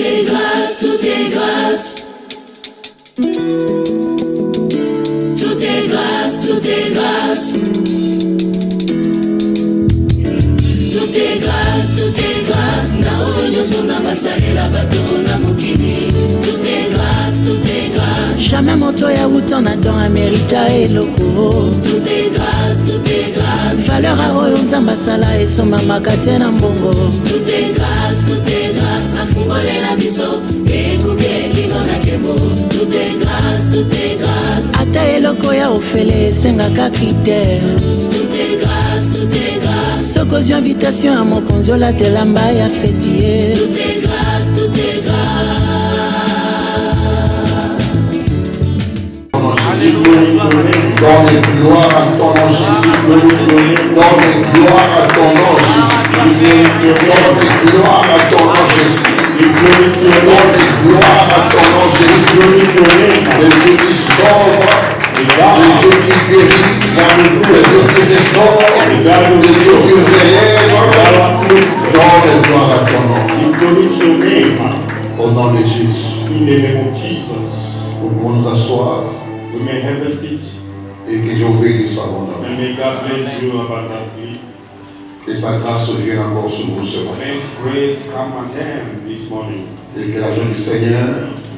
est grâce, tout est grâce. Tout est grâce, tout est grâce. Tout est grâce, tout est grâce. Na onyo sonza masalela bato na mokili. Tout est grâce, tout est grâce. Jamais moto ya uta na don amerita eloko. Tout est grâce, tout est grâce. Valeur a oyo nzamba sala esoma makate na mbongo. Tout est grâce, tout est grâce. Afungole la biso, ekuke kino na kemo. Tout est grâce, tout est grâce. Ata eloko ya ofele sengaka critère. Tout est grâce, tout est grâce. Sokozio invitation à mokonzi olatela mba ya fetier. Tout est grâce, tout est grâce. Donne gloire à ton nom Jésus. Donne gloire à ton nom Jésus. Donne gloire à ton nom Jésus. Donne gloire à ton nom Jésus. Jésus qui sauve, Jésus qui guérit, Jésus qui restaure, Jésus qui relève. Donne gloire à ton nom. Au nom de Jésus. Nous pouvons nous asseoir. We may have a seat. Et que Dieu bénisse abondamment. And may God bless you abundantly. Que sa grâce vienne encore sur vous ce matin. May His grace come again this morning. Et que la joie du Seigneur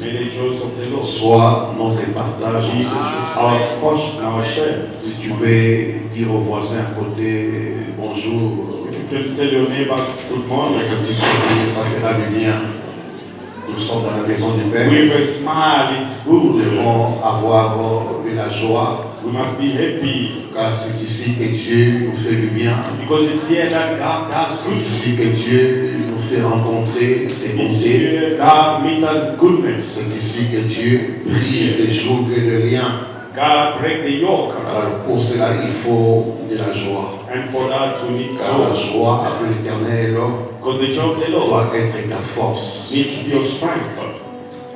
May the joy of the Lord soit notre partage en be ce jour. our portion, our share. Si tu peux dire aux voisins à côté bonjour, If you can tell your neighbor good morning, avec un petit sourire, ça fera du bien. Nous sommes dans la maison du Père. with a smile, it's Nous good. devons avoir de la joie, We must be happy car c'est ici que Dieu nous fait du bien. because it's here that God does C'est good. ici que Dieu nous fait rencontrer ses It's bontés. here God meets us goodness. C'est ici que Dieu brise les jours et les liens. God break the yoke. Alors pour cela, il faut de la joie. And for that we need Car la joy. joie avec l'Éternel Because the joy of the Lord doit être ta force. needs to be your strength.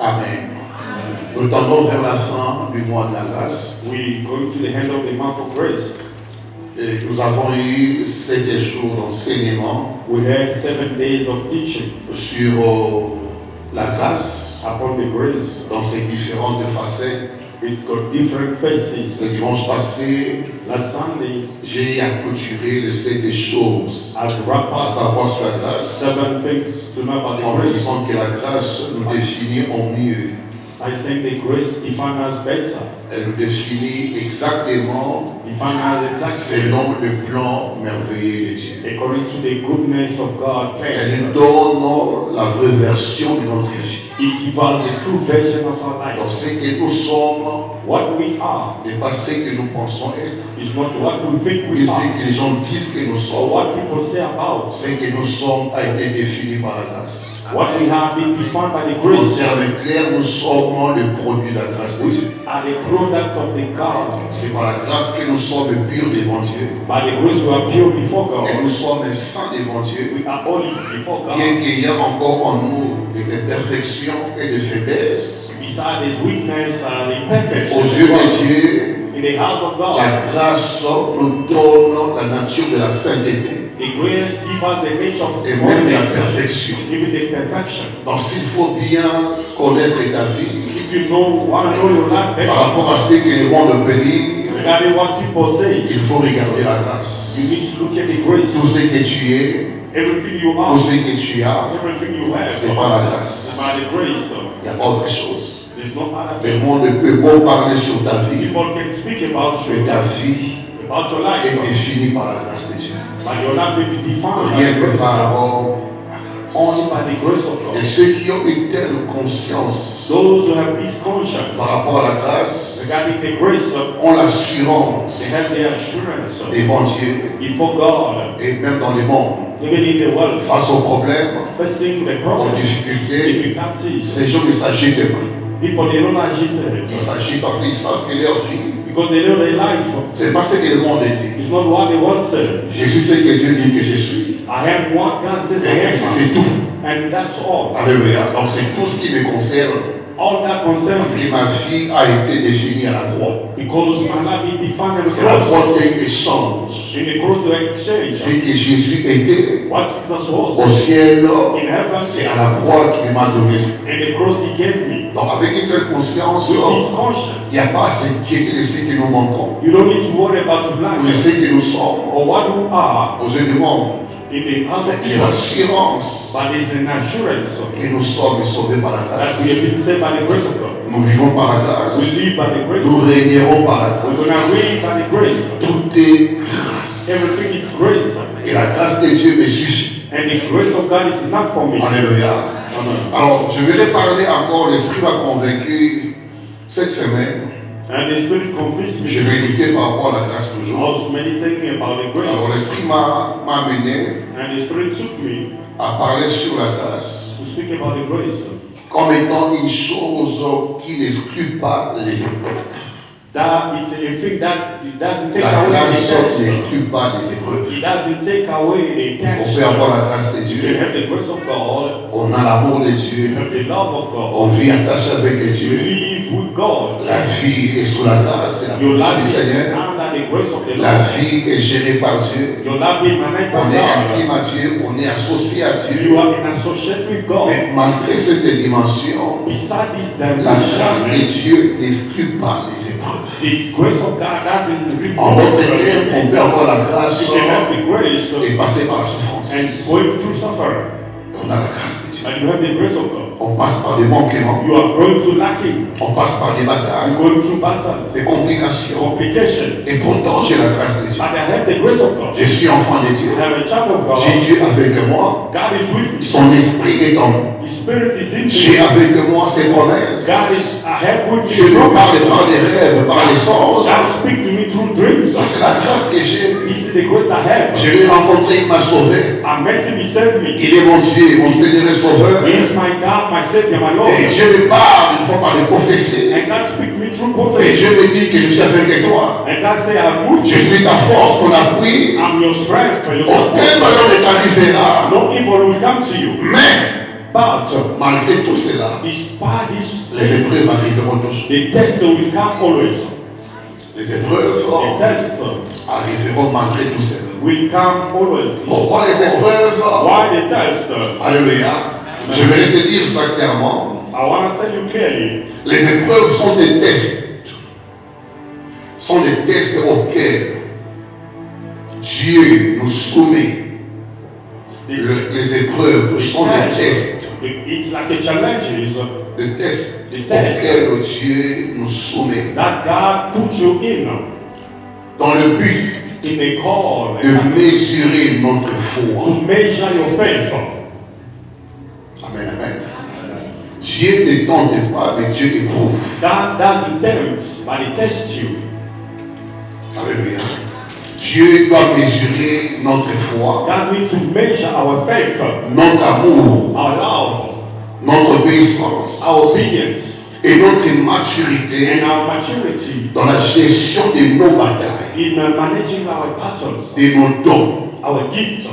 Amen. Nous tendons vers la fin du mois de la grâce. We going to the end of the month of grace. Et nous avons eu 7 jours d'enseignement We had 7 days of teaching sur la grâce upon the grace. dans ses différentes facettes. It got different faces. Le dimanche passé, Last Sunday, j'ai accouturé le 7 choses, I wrapped à up savoir sur la grâce, 7 things to know about en the grace. disant que la grâce nous définit en mieux. I think the grace defines us better. Elle nous définit exactement Defines us exactly selon le plan merveilleux de Dieu. according to the goodness of God. Elle nous donne la vraie version de notre vie. It gives us the true version of our Dans life. ce que nous sommes, What we are n'est pas ce que nous pensons être, is not what we think mais we ce are que les gens disent que nous or sommes. what people say about. Ce que nous sommes a été défini par la grâce. What we have been defined by the En grace termes clairs, nous sommes le produit de la grâce de Dieu. are the products of the God. C'est par la grâce que nous sommes purs devant Dieu, By the grace we are pure before que nous God. sommes saints devant Dieu, We are holy before bien God. qu'il y ait encore en nous des imperfections et des faiblesses. Beside His weakness and Mais imperfection, aux yeux de Dieu, in the house of God, la grâce nous donne la nature de la sainteté the grace gives us the nature of et même de la holiness, perfection. even the perfection. Donc s'il faut bien connaître ta vie If you want to know your life par better, rapport à ce que le monde peut dire, regarding what people say, il faut regarder la grâce. you need to look at the grace. Tout ce que tu es, Everything you tout are, ce que tu as, everything you have, c'est par la grâce. is by the grace. Il y a autre chose. There's no other Le thing. monde peut beau parler sur ta vie, People can speak about mais you, ta vie about your est life, définie par la grâce de Dieu. but your life will be defined by Rien the que grace. par rapport Only by the grace of et God. ceux qui ont une telle conscience Those who have this conscience par rapport à la grâce regarding the grace, ont l'assurance they have the assurance devant Dieu before God, et même dans le monde even in the world, face aux problèmes, facing the aux problems, difficultés. difficulties. Ces gens ne s'agitent pas. People, they don't agit Ils s'agitent parce qu'ils savent que leur vie, because they know their life c'est pas ce que le monde dit. is not what they want to say. Je suis ce que Dieu dit que je suis. I have what God says I Et am, c'est tout. and that's all. Alléluia. Donc c'est tout ce qui me concerne. all that Parce concerns que me. ma vie a été définie à la croix. Because my life is defined on the C'est la cross. croix qui a eu échange. In the cross to exchange. C'est que Jésus était What Jesus au was ciel. in heaven, C'est à la croix qu'il m'a donné. and the cross he gave me. Donc avec une telle conscience, With his il conscience, n'y a pas à s'inquiéter de ce que nous manquons, you don't need to worry about your de life ce que nous sommes or what you are aux yeux du monde. in the house of Il y a people. l'assurance But there's an assurance que nous sommes sauvés par la that grâce. we have been saved by the grace of God. Nous vivons par la grâce. We live by the grace. Nous régnerons par la We're grâce. gonna reign by the grace. Tout est grâce. Everything is grace. Et la grâce de Dieu me suffit. And the grace of God is enough for me. Alléluia. Amen. Alors, je vais parler encore, l'Esprit m'a convaincu cette semaine. And the Spirit convinced me. Je méditais par rapport à la grâce I toujours. was meditating about the Alors, grace. l'Esprit m'a amené And the Spirit took me à parler sur la grâce to speak about the grace. comme étant une chose qui n'exclut pas les épreuves. That it's a thing that it doesn't take La away grâce the test. n'exclut pas les épreuves. It doesn't take away the On test. peut avoir la grâce de You can Dieu. have the grace of God. On a l'amour de You Dieu. have the love of On God. vit attaché avec You Dieu. live with God. La vie est sous la grâce et la Your grâce life du is Seigneur. under the grace of the La Lord. vie est gérée par Dieu. Your life is managed On by est God. intime à Dieu. On est associé à You Dieu. are in association with God. Mais malgré cette dimension, Beside this la grâce de dimension, Dieu n'exclut pas les épreuves. the grace of God doesn't remove En d'autres termes, on peut avoir la grâce You can have the grace et passer par la souffrance. and going through suffering. On a la grâce de Dieu. And you have the grace of God. On passe par des manquements. You are going to lacking. On passe par des You're batailles, going through battles, des complications. complications. Et pourtant, j'ai la grâce de Dieu. But I have the grace of God. Je suis enfant de Dieu. I have a child of J'ai God. Dieu avec moi. God is with me. Son esprit est en moi. His spirit is in J'ai me. avec moi ses promesses. God is, I have with me. Je ne parle pas des rêves, par les songes. God speak to me through dreams. Ça, c'est la grâce que j'ai. This is the grace I have. Je l'ai rencontré, il m'a sauvé. I met him, he saved me. Il est mon Dieu, mon Seigneur et Sauveur. He is my God, my Savior, my Lord. Et Dieu me parle une fois par les prophéties. And God speak to me through Et prophecy. Dieu me dit que je suis avec toi. And God say, I move Je you. suis ta force, ton appui. I'm your strength, your Aucun support. malheur ne t'arrivera. No evil will come to you. Mais, But malgré tout cela, despite les this, épreuves arriveront toujours. the test will come always. Les épreuves The test arriveront malgré tout cela. will come always. Pourquoi les épreuves? Why the test? Alléluia. Je vais te dire ça clairement. I want to tell you clearly, Les épreuves sont des tests. Sont des tests auxquels Dieu nous soumet. Les épreuves sont des tests. it's like a challenge Des tests Des tests. auxquels Dieu nous soumet. that God put you in Dans le but in a call de mesurer notre foi. to measure your faith. Amen, amen. Dieu ne tente pas, mais Dieu éprouve. God doesn't tempt, but He tests you. Alléluia. Dieu doit mesurer notre foi, God needs to measure our faith, notre amour, our love, notre obéissance our obedience, et notre maturité and our maturity dans la gestion de nos batailles, in managing our battles, de nos dons, our gifts,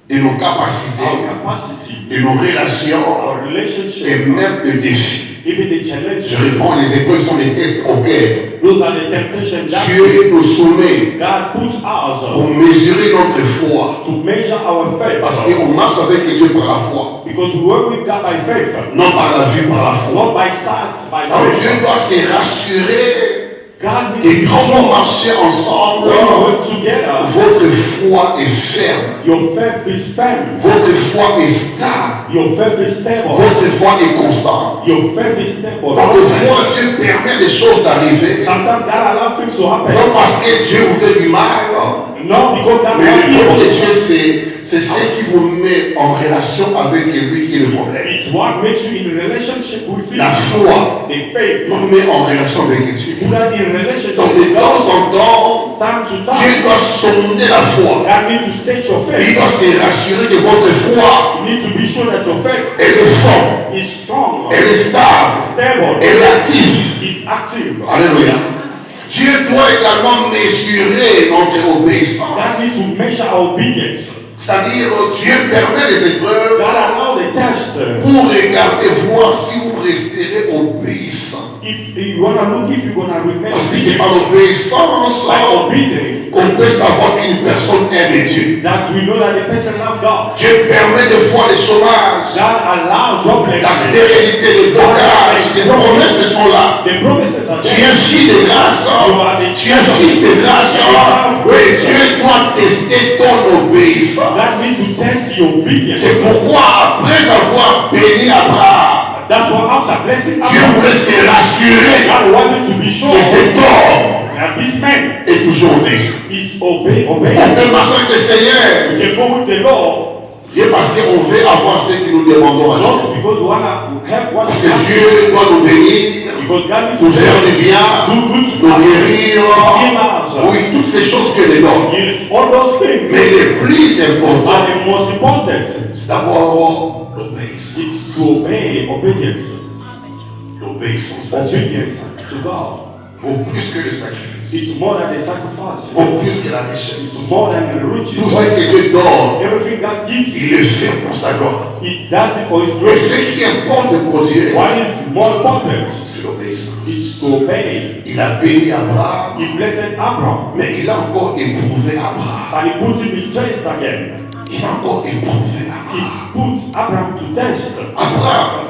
de nos capacités, our capacity, de nos relations our et relationship, même de défis. even the Je challenges. réponds, les épreuves sont des tests auxquels Those are the temptations that Dieu nous soumet God puts us pour mesurer notre foi. to measure our Parce faith. qu'on marche avec Dieu par la foi, Because we work with God by faith, non par la vue, par la foi. not by sight, by Alors Dieu faith. doit se rassurer God que needs to quand vous show marchez ensemble, when we work together, votre foi est ferme, your faith is firm, votre foi est stable, your faith is stable, votre foi est constante. your faith is stable. Dans le foi, Dieu permet des choses d'arriver, Sometimes God allows things to happen. non parce que Dieu vous fait du mal, Not because God mais le problème de wants Dieu, c'est ce qui vous met en relation avec lui qui est le problème. It's what makes you in relationship with Him. La foi The faith. nous met en relation avec Dieu. You are in relationship Donc de with temps God. en temps, Time to Dieu time, doit sonder la foi. God needs to set your Il faith. doit se rassurer que votre foi You need to be sure that your faith est forte, is strong, elle est stable, stable, elle est active. is active. Alléluia. Dieu doit également mesurer notre God obéissance. needs to measure our obedience. C'est-à-dire, Dieu permet les épreuves God allow the test. pour regarder, voir si vous resterez obéissant. If you wanna look, if you wanna remain Parce que c'est obedient, par l'obéissance by obeying, qu'on peut savoir qu'une personne aime Dieu. that we know that the person loves God. Dieu permet des fois les chômages, God allows la joblessness. stérilité, les blocages, les promesses sont là. The promises are Tu there. agis de grâce, tu insistes de grâce. Oui, Dieu doit tester ton obéissance. That means to test your obedience. C'est pourquoi après avoir béni Abraham, That's why after blessing Dieu Abraham, voulait se rassurer God wanted to be sure que cet homme that this man est toujours obéissant. is On obeying. peut marcher avec le Seigneur, We can go with the Lord, Dieu parce qu'on veut avoir ce que nous demandons à Dieu. not because we wanna have what Parce is que Dieu doit nous bénir, because God needs nous to faire du bien, do good to nous us. guérir. Give us. Oui, toutes ces choses que les donne. Yes, all those things Mais le plus important, are the most important. c'est d'abord l'obéissance. It's to obey, obedience. L'obéissance à Dieu Obedience to God. vaut plus que le sacrifice, It's more than the sacrifice. vaut plus que la It's richesse. more than the riches. Tout ce que Dieu donne, Everything God gives, il le fait pour sa gloire. it does it for His Mais grace. ce qui importe pour Dieu, What is more important? c'est l'obéissance. It's to obey. Il a béni Abraham, He blessed Abraham, mais il a encore éprouvé Abraham. and He puts him in test again. Il a encore éprouvé He Abraham. puts Abraham to test. Abraham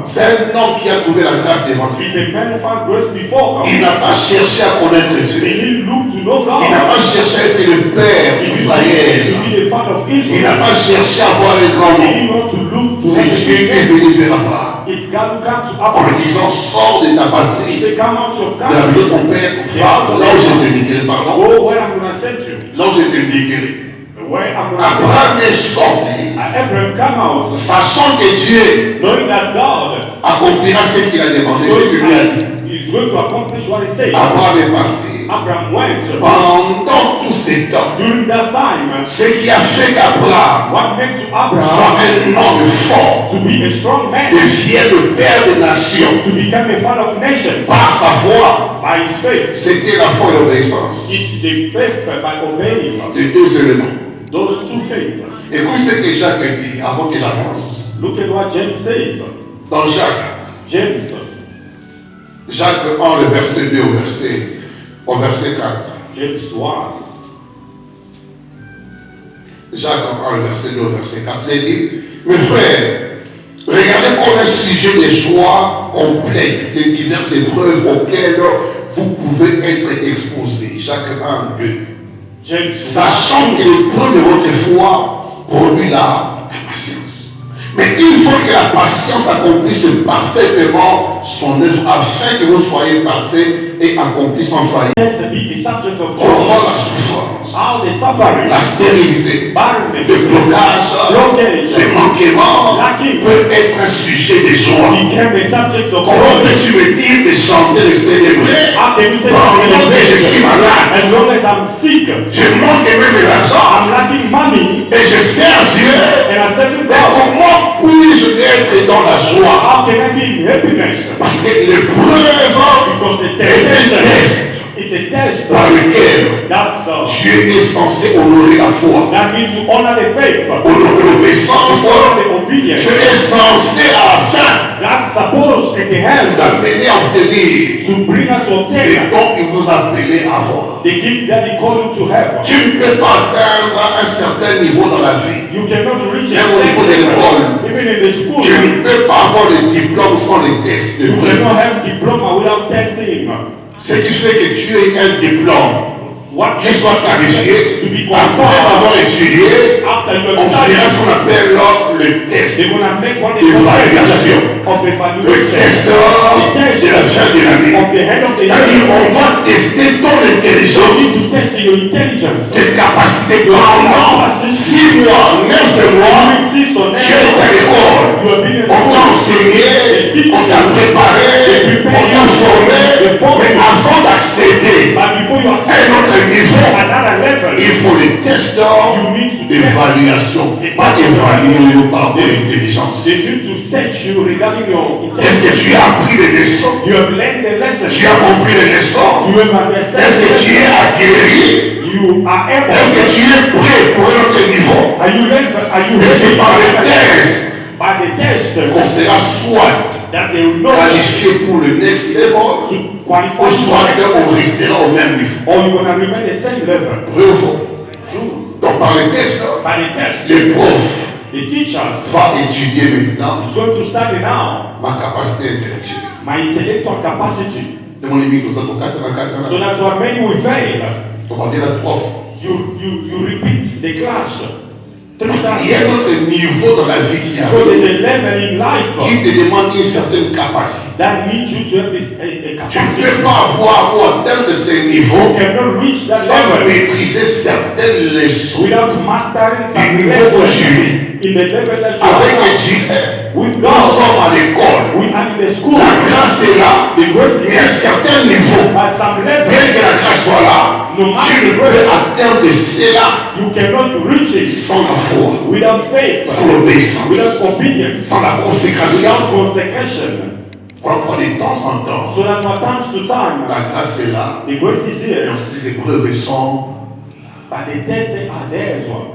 C'est un homme qui a trouvé la grâce devant lui. is a man who found grace before Il God. n'a pas cherché à connaître He Dieu. didn't look to know Il n'a God. pas cherché à être le père He didn't d'Israël. to be the father of Il n'a Israel. pas cherché à voir les grands He noms. didn't want to look to C'est Dieu qui est venu vers Abraham. It's God who came to En lui Abraham. disant, sors de ta He patrie, said, come out of de la maison de Canaan. ton père, va là où je te dirai, pardon, Go where I'm going to send you. là où je te dirai. Where I'm going to send Abraham est sorti, you. Abraham come out sachant que Dieu knowing that God accomplira ce qu'il a demandé, ce qu'il lui a dit. is going to accomplish what He said. Abraham est parti. Abraham went. Pendant tous ces temps, During that time, ce qui a fait qu'Abraham what meant to soit Abraham un homme fort, to be a strong man, devient le père des nations to become a father of nations par sa foi, by his faith. c'était la foi et l'obéissance. It's the faith by obeying Les deux éléments. those two things. Écoute ce que Jacques dit avant que j'avance. Look at what James says. Dans Jacques, James, Jacques 1, le verset 2 au verset 4. James 1. Jacques 1, le verset 2 au verset 4. Il dit, mes frères, regardez comme un sujet de joie complète les diverses épreuves auxquelles vous pouvez être exposés. Jacques 1, 2. James 1. Sachant que l'épreuve de votre foi produit la patience. Mais il faut que la patience accomplisse parfaitement son œuvre afin que vous soyez parfaits et accomplis sans faillite. Let's be the subject of Comment joy. la souffrance, How the suffering, la stérilité, barrenness, le blocage, blockage, les manquements lacking peut être un sujet de joie. became a subject of Comment joy. peux-tu me dire de chanter, de célébrer How can you say pendant que je suis malade? as long as I'm sick, Je manque même de l'argent I'm lacking money, et je sers Dieu. and I said to Mais God, comment puis-je être dans la joie? how can I be in happiness? Parce que l'épreuve Because the est un temptation, test it's a test. par lequel That's Dieu est censé honorer la foi. that means to honor the faith, to Honorer l'obéissance. honor the obedience. Dieu est censé à la fin That's supposed at the vous hands amener à obtenir to bring us to ce obtain dont il vous a appelé à avoir. the gift that He called you to have. Tu ne peux pas atteindre un certain niveau dans la vie. You cannot reach a Même au niveau de certain l'école. level, even in the school. Tu ne peux pas avoir de diplôme sans les tests de You preuve. cannot have diploma without testing. Ce qui fait que tu aies un diplôme, What tu sois qualifié, to be après qualified avoir étudié, after you on have fera ce studied, qu'on appelle le test. they're gonna make what they Évaluation. of Le evaluation. test de la fin de l'année. Of the head of the C'est-à-dire, year. on doit tester ton You need intelligence, to test your intelligence. tes capacités. Pendant 6 mois, 9 mois, During 6 or 9 tu es à l'école. you have been in On t'a school. enseigné, on t'a préparé, on t'a formé, mais avant d'accéder But before you à accept un autre niveau, another level, il faut les tests you need to test. d'évaluation, pas évaluer par rapport à l'intelligence. They need to search you regarding your Est-ce que intelligence. tu as appris les leçons? You have learned the lesson. Tu as compris les leçons? You have understood Est-ce que the tu es lesson. aguerri? You you are able. Est-ce que tu es prêt pour un autre niveau? Are you ready? Et c'est par les tests By the test qu'on sera soit that they will know qualifié pour le next level, to ou qualify soit you, on restera au même niveau. or you're going to remain the same level. Vrai ou faux? True. Donc par les tests, By the test, les profs the teachers vont étudier maintenant is going to study now ma capacité intellectuelle. my intellectual capacity, De mon limite, nous avons 4 ans. so that when many will fail, On va dire la 3 fois. you repeat the class 3 Parce times. qu'il y a un autre niveau dans la vie qui Because arrive, there's a level in life qui te demande une certaine capacité. that needs you to have a Tu ne capacity. peux pas avoir ou atteindre ces You niveaux cannot reach that sans level maîtriser certaines leçons without mastering some du niveau où lessons tu es. in the level that you Avec are. Dieu, With nous God, sommes à l'école. we are in the school. La grâce est là, The grace mais à un is certain niveau, by some bien level. que la grâce soit là, tu ne peux atteindre cela You cannot reach it sans la foi, without faith, sans l'obéissance, without obedience, sans la consécration. without consecration. Franchement, de temps en temps, So that from time to time, la grâce est là, the grace is et here, ensuite les épreuves sont. but the tests are there as well.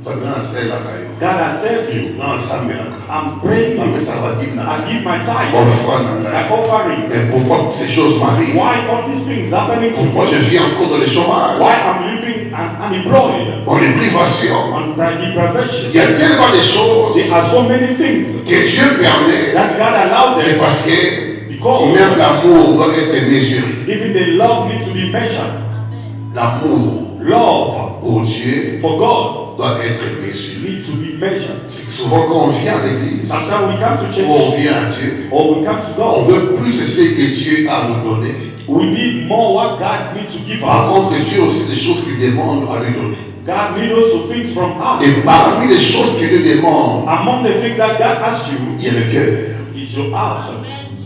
Ça vient à celle là, God has saved you. non, ça me là. I'm praying. Après, ça va dire, I give my time, offrande, my offering. mais pourquoi ces choses m'arrivent? Why all these things happening to Pourquoi je me? vis encore dans le chômage? Why I'm living unemployed, Dans les privations. on deprivation? Il y a tellement de choses There are so many things que Dieu permet. that God allowed C'est them parce que because même l'amour doit être mesuré. even the love needs to be measured. L'amour Love pour Dieu for God doit être mesuré. needs to be measured. C'est que souvent quand on vient à l'église, Sometimes we come to ou on church vient à Dieu, or we come to on God. veut plus ce que Dieu a à nous donner. We need more what God needs to give Par us. contre, Dieu a aussi des choses qu'il demande à lui donner. God needs also things from us. Et parmi les choses qu'il lui demande, Among the things that God asks you il y a le cœur. is your heart.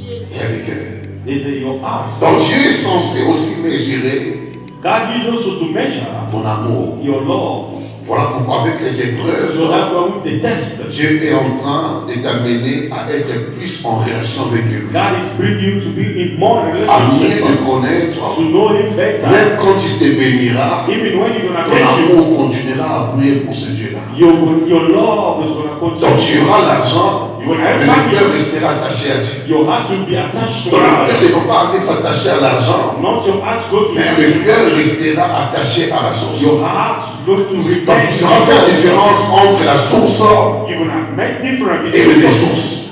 Il y a le cœur. Is your heart. Donc Dieu est censé aussi mesurer God needs also to measure ton amour. your love. Voilà pourquoi avec les So épreuves, that's why with the test, Dieu est en train de t'amener à être plus en relation avec lui. God is bringing you to be in more À mieux relationship, le connaître. to know Him better. Même quand il te bénira, Even when you're gonna ton bless you, amour continuera à briller pour ce Dieu-là. your love is gonna Donc tu continue. auras l'argent, You will mais have le money. cœur restera attaché à Dieu. Your heart will be attached to Donc le cœur God. ne va pas aller s'attacher à l'argent, Not your heart go to mais le cœur restera attaché à la source. your heart go to Donc repent. tu sauras faire la différence entre la source You're gonna make difference et les between the ressources.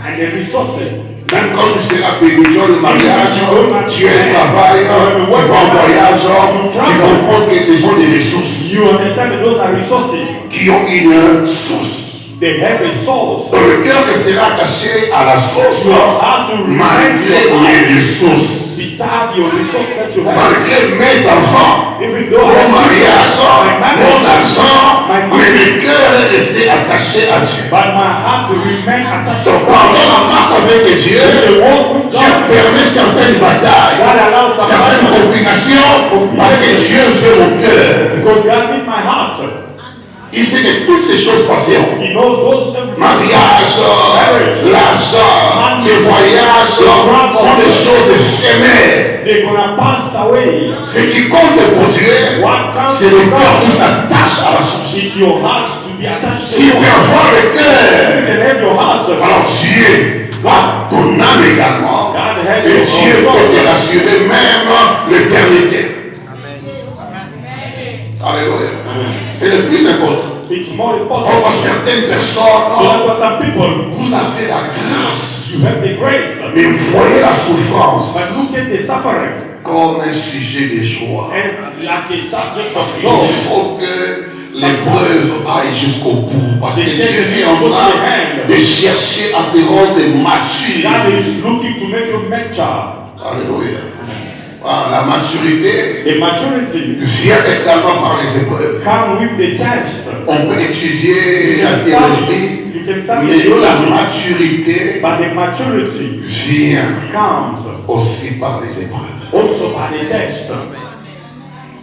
and the resources. Même quand tu seras béni dans le mariage, tu as un travail, tu vas en voyage, tu comprends que ce sont des ressources You understand that those are resources. qui ont une source. They have a source. Donc le cœur restera attaché à la source Your heart will remain malgré your heart les ressources. beside your resource that you have. Malgré mes enfants, Even though mon mariage, mon my argent, my mais le cœur est resté attaché à Dieu. but my heart will remain attached to Donc God. pendant la marche avec Dieu, The walk with Dieu God. permet certaines batailles, God allows some certaines battles complications, parce que Dieu veut mon cœur. because God made my heart. Il sait que toutes ces choses passeront. He knows those everything. Mariage, l'argent, les voyages sont des choses éphémères. They're gonna pass away. Ce qui compte pour Dieu, What counts c'est le cœur qui s'attache à la source. It's your heart to be attached to Si tu God. peux avoir le You cœur, can have your heart. alors Dieu a ton âme également. God has Et your Dieu peut te soul. rassurer même l'éternité. Alléluia. C'est le plus important. It's more Pour important. certaines So personnes, that for some people, vous avez la grâce, you have the grace, mais voyez la souffrance but look at the suffering comme un sujet de joie. as like a subject Parce of qu'il joy. faut que l'épreuve aille jusqu'au bout. Parce que Dieu est en train de chercher à te rendre mature. God is looking to make you mature. Alléluia. Ah, la maturité The maturity vient également par les épreuves. come with the test. On peut étudier la théologie, You can study mais la theology, maturité but the maturity vient comes aussi par les épreuves. also by the test.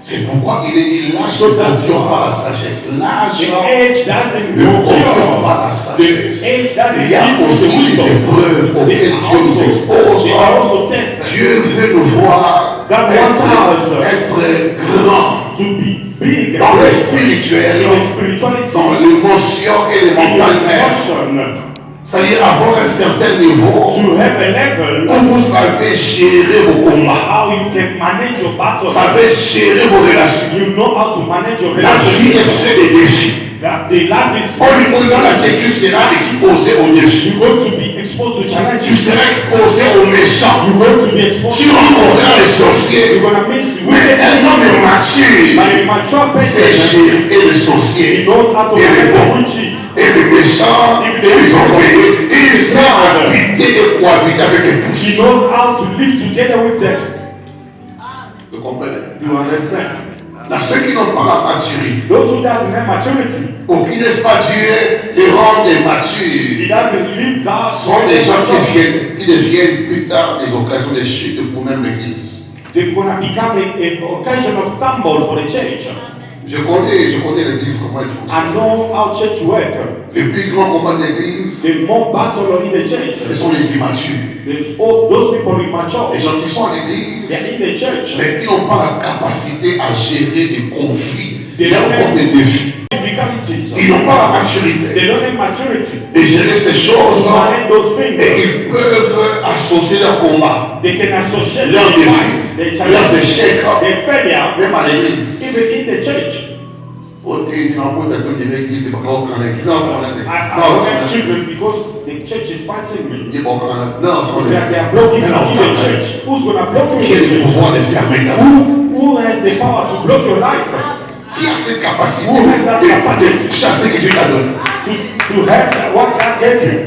C'est pourquoi il est dit l'âge ne procure pas la sagesse. L'âge The age doesn't ne procure go pas la The sagesse. age doesn't Il y a give you aussi the des wisdom. épreuves auxquelles Dieu nous expose. They are also tested. Dieu veut nous voir God wants us être grands to be big dans le spirituel, in the spirituality, dans l'émotion et le in mental the même. emotion, C'est-à-dire avoir un certain niveau to have a level où vous savez gérer vos combats, how you can manage your battles. vous savez gérer vos relations. You know how to manage your La vie est relationships. faite des défis. That the life is Au niveau dans laquelle tu seras exposé aux défis, you're going to be exposed to tu challenges. seras exposé aux méchants, You're going to be exposed tu rencontreras les sorciers. You're going to meet Mais un homme mature by a mature sait person. gérer les He sorciers knows how to et les manage the bons witches. et les méchants et les envoyés. Il sait habiter et cohabiter avec He tous. knows how to live together with them. Vous comprenez? You understand? Dans ceux qui n'ont pas la maturité, Those who doesn't have maturity, pour qui laissent pas Dieu les rendre he matures, doesn't live God. sont des gens qui deviennent plus tard des occasions de chute pour même l'Église. They're going to become an occasion of stumble for the church. Je connais l'Église, comment elle I fonctionne. know how church work. Le plus grand combat de l'Église, The more battle in the church. ce sont les immatures. There's all those people immature. Les gens qui sont à l'Église, They're in the church. mais qui n'ont pas la capacité à gérer des conflits, Des et encore des défis. Difficulties. Ils n'ont pas la maturité They don't have maturity. et gérer ces choses To manage those et things. ils peuvent associer leur combat, They can associate leurs their défis, fights, their leurs challenges, échecs, their failure, même à l'Église. even in the church. Ok, tu n'as pas de l'Église, c'est pas qu'on a l'Église. Non, on a l'Église. I don't have children because the church is fighting me. Dis bon, non, They are blocking me in the church. Who's going to block you Qui a in the le church? pouvoir de fermer ta vie? Who has the power to block your life? Qui a cette capacité Who has that de chasser que Dieu t'a donné? To have what God gave you.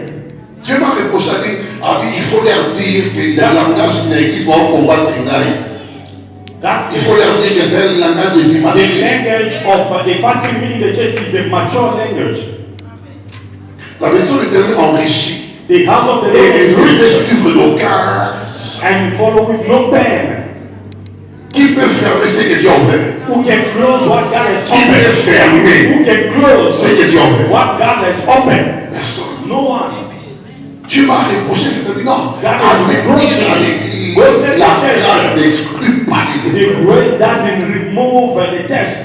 Dieu m'a reproché, il faut leur dire que le langage de l'Église va combattre une guerre. That's Il faut leur dire que c'est le langage des the immatures. language of the fighting me in the church is a mature language. La maison de Dieu enrichit The house of the Lord et is il rich fait suivre nos cœurs. and you follow with no pain. Qui peut fermer ce que Dieu a ouvert? Who can close what God has Qui peut opened? fermer Who can close ce que Dieu a ouvert? what God has opened? Personne. No one. Dieu m'a reproché cette année. Non, God is à l'église, reproaching. à l'église, Go to the la church. grâce n'exclut pas les The épreuves. grace doesn't remove the test.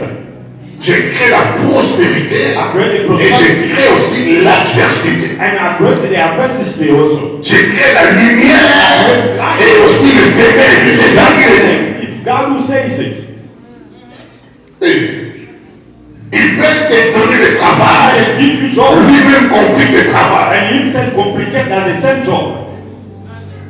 Je crée la prospérité I create the et je prosperity crée aussi l'adversité. and I create the adversity also. Je crée la lumière et aussi le ténèbre. C'est ça que It's God who says it. il peut te donner le travail, And give you job lui-même complique le travail. and himself complicate than the same job.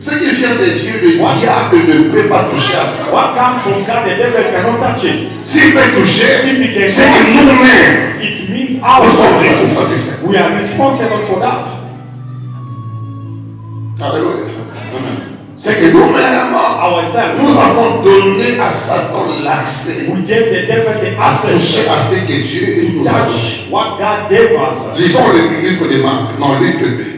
Ce qui vient de Dieu, le diable ne peut pas toucher à ça. What comes from God, the devil cannot touch it. S'il peut toucher, If he can c'est que nous-mêmes, it means nous sommes our responsables de ça. we are responsible for that. Alléluia. C'est que nous-mêmes, Ourselves. nous avons donné à Satan l'accès We gave the devil the à toucher access à ce que Dieu to nous a donné. touch what God gave us. Lisons le livre de Marc, non, Luc 2.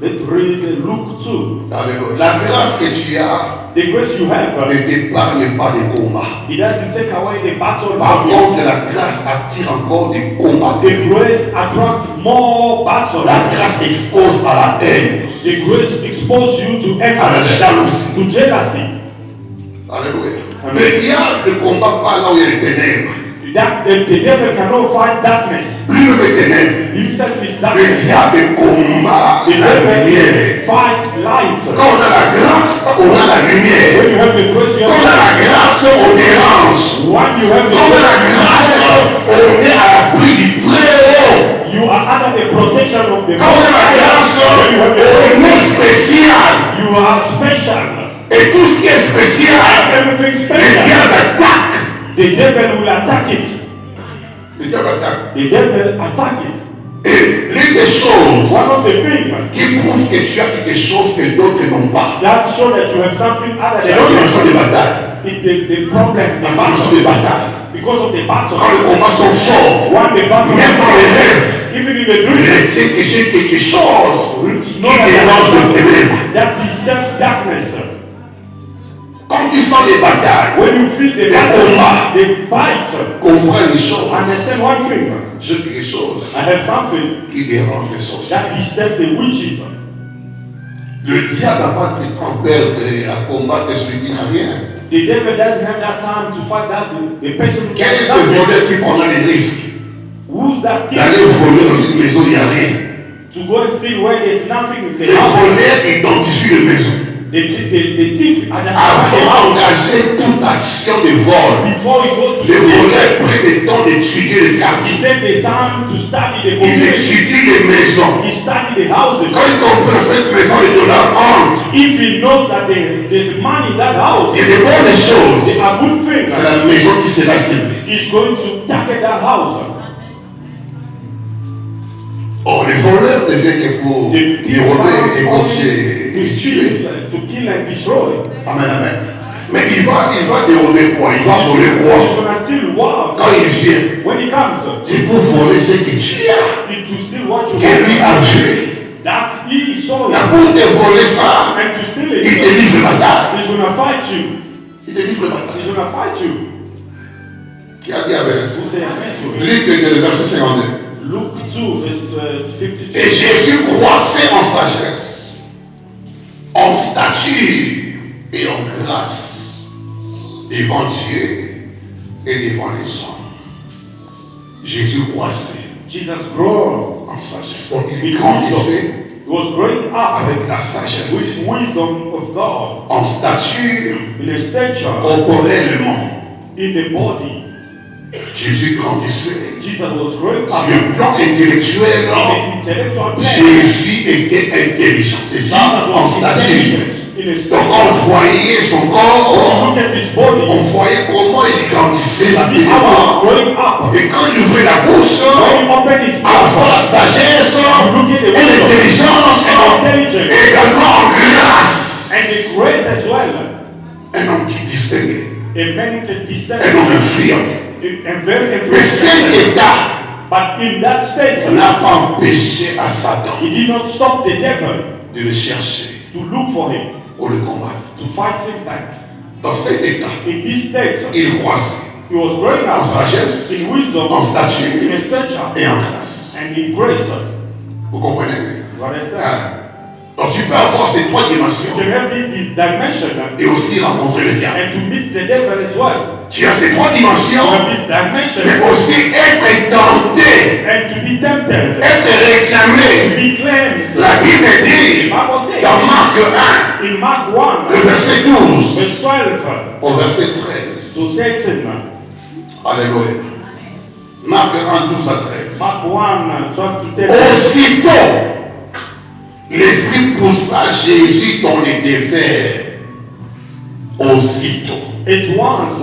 Let's read Luke 2. Alléluia. La grâce que tu as The grace you have, ne t'épargne pas des combats. it doesn't take away the battle Par from you. contre, la grâce attire encore des combats. The grace attracts more battle. La grâce expose à la haine, The grace exposes you to à la envy, jalousie. to jealousy. Alléluia. Amen. Le diable ne combat pas là où il y a les ténèbres. That the devil cannot fight darkness. Lui-même est ténèbres. Himself is Le darkness. diable combat The la devil lumière. fights light. Quand on a la grâce, on a la lumière. When you have the grace, you Quand on a have la grâce, on dérange. when you have the Quand on a la grâce, grace, on est à l'abri du Très-Haut. you are under the protection of the Quand on a la grâce, When you have the on est grace, spécial. you are special. Et tout ce qui est spécial, Everything le special. diable attaque. The devil will attack it. Le diable attaque. The devil attack it. Et l'une des choses One of the things qui prouve que tu as quelque chose que d'autres n'ont pas, that show that you have something other c'est than la dimension des others. batailles. The problem, the La dimension battle, des batailles. because of the battle. Quand les combats sont forts, When the battle, même dans les rêves, even in the il dream, sait que j'ai quelque chose qui know that dérange le ténèbre. that disturb darkness. Quand tu sens les batailles, When you feel the battle, the fight, comprends une chose. understand one thing. J'ai quelque chose I have something qui dérange les sorciers. that disturb the witches. Le diable n'a pas de temps perdre à combattre celui qui n'a rien. The devil doesn't have that time to fight that the person who Quel est gets ce nothing. voleur qui prendra des risques Who's that thief d'aller voler dans une maison où il n'y a rien? to go and steal where there's nothing in the Les house? voleurs identifient les maisons. The thief Avant identifies d'engager toute action de vol, before he goes to les steal. voleurs prennent le temps d'étudier le He quartier. take the time to study the Ils community. étudient les maisons. He study the houses. Quand ils comprennent cette maison, les dollars entrent. If he knows that there's money in that house, Il y a des bonnes choses. they are good things. C'est la maison qui sera ciblée. He's going to target that house. Or, les voleurs ne viennent que pour The dérober, négocier to et steal, tuer. to kill and destroy. Amen, amen. Mais il va dérober quoi? Il va voler He's quoi? gonna steal what? Quand il vient, When he comes, c'est pour voler ce que tu as, to steal what you que lui a want. vu. That he saw Mais it. pour te voler ça, And to steal il te it, livre la bataille. he's gonna fight you. Il te livre la He's bataille. gonna fight you. Qui a dit avec Who ça? say amen to me? Luc le verset 52. Luke 2, verse 52. Et Jésus croissait en sagesse, en stature et en grâce devant Dieu et devant les hommes. Jésus croissait Jesus grew en sagesse. Donc il grandissait He was growing up avec la sagesse de with Dieu. wisdom of God En stature, in a stature, corporellement, in the body. Jésus grandissait. Jesus was growing Sur up le plan intellectuel, in the intellectual plane. Jésus était intelligent. C'est ça, Jesus en was stature. intelligent in a Donc stature. on voyait son When you corps, look at his body, on voyait comment il grandissait you see how he rapidement. was growing up. Et quand il ouvrait la bouche, When he opened his à la fois la mouth, sagesse et l'intelligence, et également en grâce. and the grace as well, Un homme qui distinguait, a man can distinguish, un homme fier. and very Mais cet influential. état But in that state, n'a pas empêché à Satan he did not stop the devil de le chercher to look for him, pour le combattre. to fight him back. Dans cet état, In this state, il croissait he was growing en up sagesse, in wisdom, en stature in a stature, et en grâce. and in grace. Vous comprenez? You understand? Hein? Donc tu peux avoir ces trois dimensions You can have this dimension et aussi rencontrer le diable. and to meet the devil as well. Tu as ces trois You dimensions, have this dimension mais aussi être tenté, and to be tempted, être réclamé. to be claimed. La Bible The dit Bible says dans Marc 1, in Mark le 1, verset 12 verse 12 au verset 13. to 13. Alléluia. Marc 1, 12 à 13. Mark 1, 12 to 13. Aussitôt, l'Esprit poussa Jésus dans le désert. Aussitôt, It's once,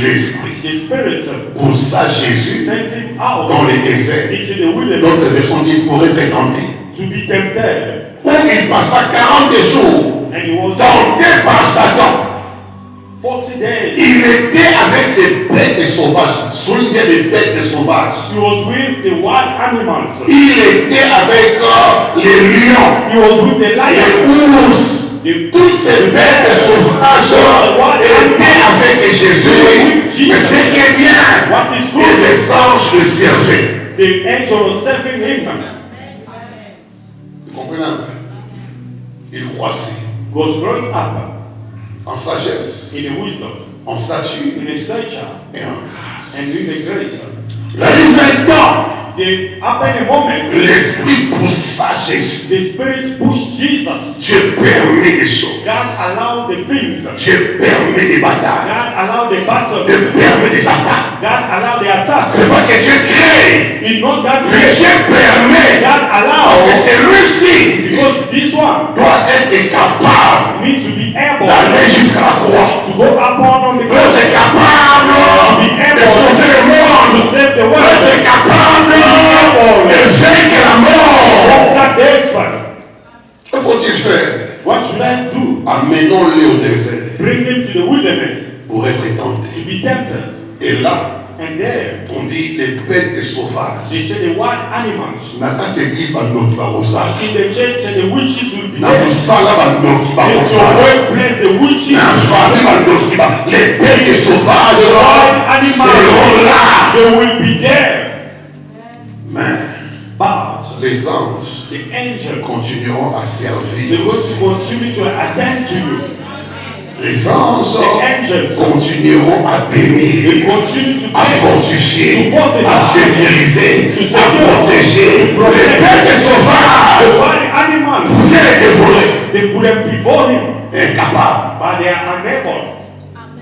l'Esprit the Spirit poussa Jésus sent him out dans le désert. into the wilderness D'autres versions disent pour être tenté. to be tempted. Où il passa 40 jours And he was tenté par Satan. 40 days. Il était avec des bêtes sauvages. Soulignez des bêtes sauvages. He was with the wild animals. Il était avec les lions, He was with the les lions. ours. Toutes ces bêtes sauvages étaient avec Jésus. Mais ce qui est bien, What is et good? les anges le servaient. The angel was serving him. Vous comprenez? Il croissait He was growing up en sagesse, in a wisdom, en stature in a stature, et en grâce. and in the grace. La vie 20 ans, After a moment, l'Esprit poussa Jésus. the Spirit pushed Jesus. Dieu permet des choses. God allowed the things. Dieu permet des batailles. God allowed the battles. Dieu permet des attaques. God allowed the attacks. C'est pas que Dieu crée, It's not God mais created. Dieu permet. God Parce que allows. celui-ci Because this one doit être capable needs to be able d'aller jusqu'à la croix. to go upon on the Doit cross. être capable de sauver le monde. To save the Doit world. être capable de vaincre la mort. Conquer death. Que faut-il faire? What should I do? Amenons-le au désert Bring him to the wilderness pour être tenté. to be tempted. Et là, And there, on dit les bêtes sauvages. they say the wild animals. Nakati église banoki barosala. In the church, and the witches will be Na there. musala banoki In barosala. your workplace, the witches. Na famille banoki ba. Les bêtes sauvages The wild seront là. animals, they will be there. Mais But les anges the angel, continueront à they servir will aussi. continue to attend to you. Les anges angels continueront à bénir, will continue to à bless, fortifier, to fortify, à sécuriser, to à secure, protéger. to protect. Les bêtes the sauvages wild animals. pouvaient les dévorer. They could have devoured him, Incapables. but they are unable.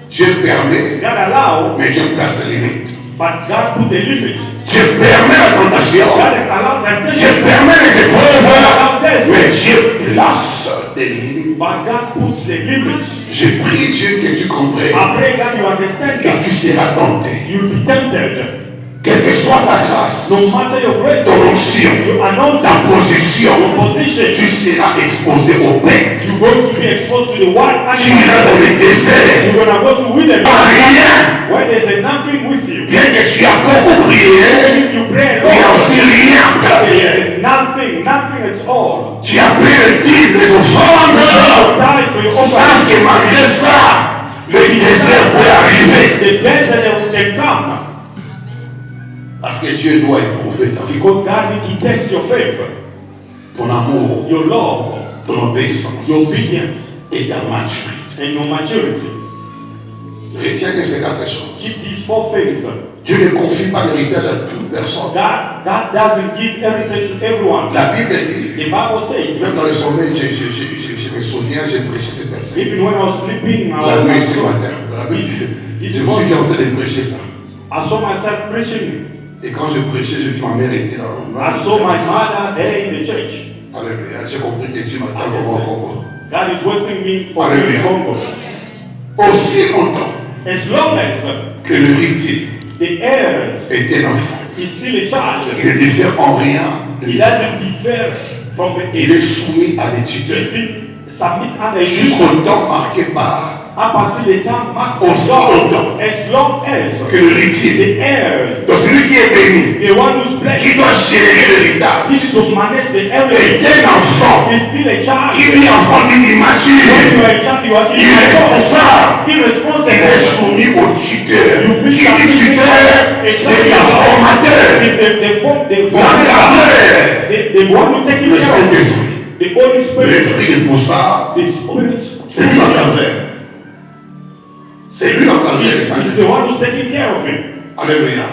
Dieu permet, God allow, mais Dieu place les limites. but God put the limits. Dieu permet la tentation. God allows Dieu temptation, permet les épreuves. allows test, Mais Dieu place des limites. but God puts the limits. Je prie Dieu que tu comprennes, I pray that you understand que that tu seras tenté. you'll be tempted. Quelle que soit ta grâce, No matter your grace, ton onction, your anointing, ta position, your position, tu seras exposé au pain. you're going to be exposed to the wild Tu iras dans animals. le désert. You're going to go to wilderness Pas rien. where there's nothing with you. Bien que tu as beaucoup prié, If you pray il n'y a alone, aussi rien après la prière. there's nothing at all. Tu as pris le titre, les offrandes. You die for your own Sache que malgré ça, le désert peut arriver. The desert can come Parce que Dieu doit éprouver ta foi, because God needs to test your faith, ton amour, your love, ton obéissance your obedience, et ta maturité. and your maturity. Retiens que ces quatre choses. Keep these four things. Dieu ne confie pas l'héritage à toute personne. God doesn't give everything to everyone. La Bible dit, The Bible says, même dans le sommeil, je me souviens, j'ai prêché ce verset. even when I was sleeping, La nuit ce matin, je me suis en train de prêcher ça. I saw myself preaching. Et quand je prêchais, je vis ma mère était là. I saw my mother there in the church. Alléluia. J'ai compris que Dieu m'attend pour mon Congo. God is waiting me for me Hallelujah. in Congo. Aussi longtemps As long as que l'héritier the heir était l'enfant, is still a child, il ne diffère en rien de he l'esclave. doesn't differ from the Il est soumis à des tuteurs. He submits under Jusqu'au you temps marqué par up until the time marked Aussi longtemps as long as que l'héritier, the heir, donc celui qui est béni, the one who's qui blessed, doit gérer l'héritage, needs to manage the est heritage, un enfant. is still a child. Qui dit enfant dit When you immature, are a child, you are irresponsable. Il est irresponsible. soumis au tuteur. Qui dit tuteur, c'est le formateur, l'encadreur, the one who takes le care of Saint-Esprit. the Holy Spirit, L'esprit de Poussard, the Spirit c'est lui l'encadreur. C'est lui l'encadreur du is the Saint-Esprit. one who's taking care of him. Alléluia.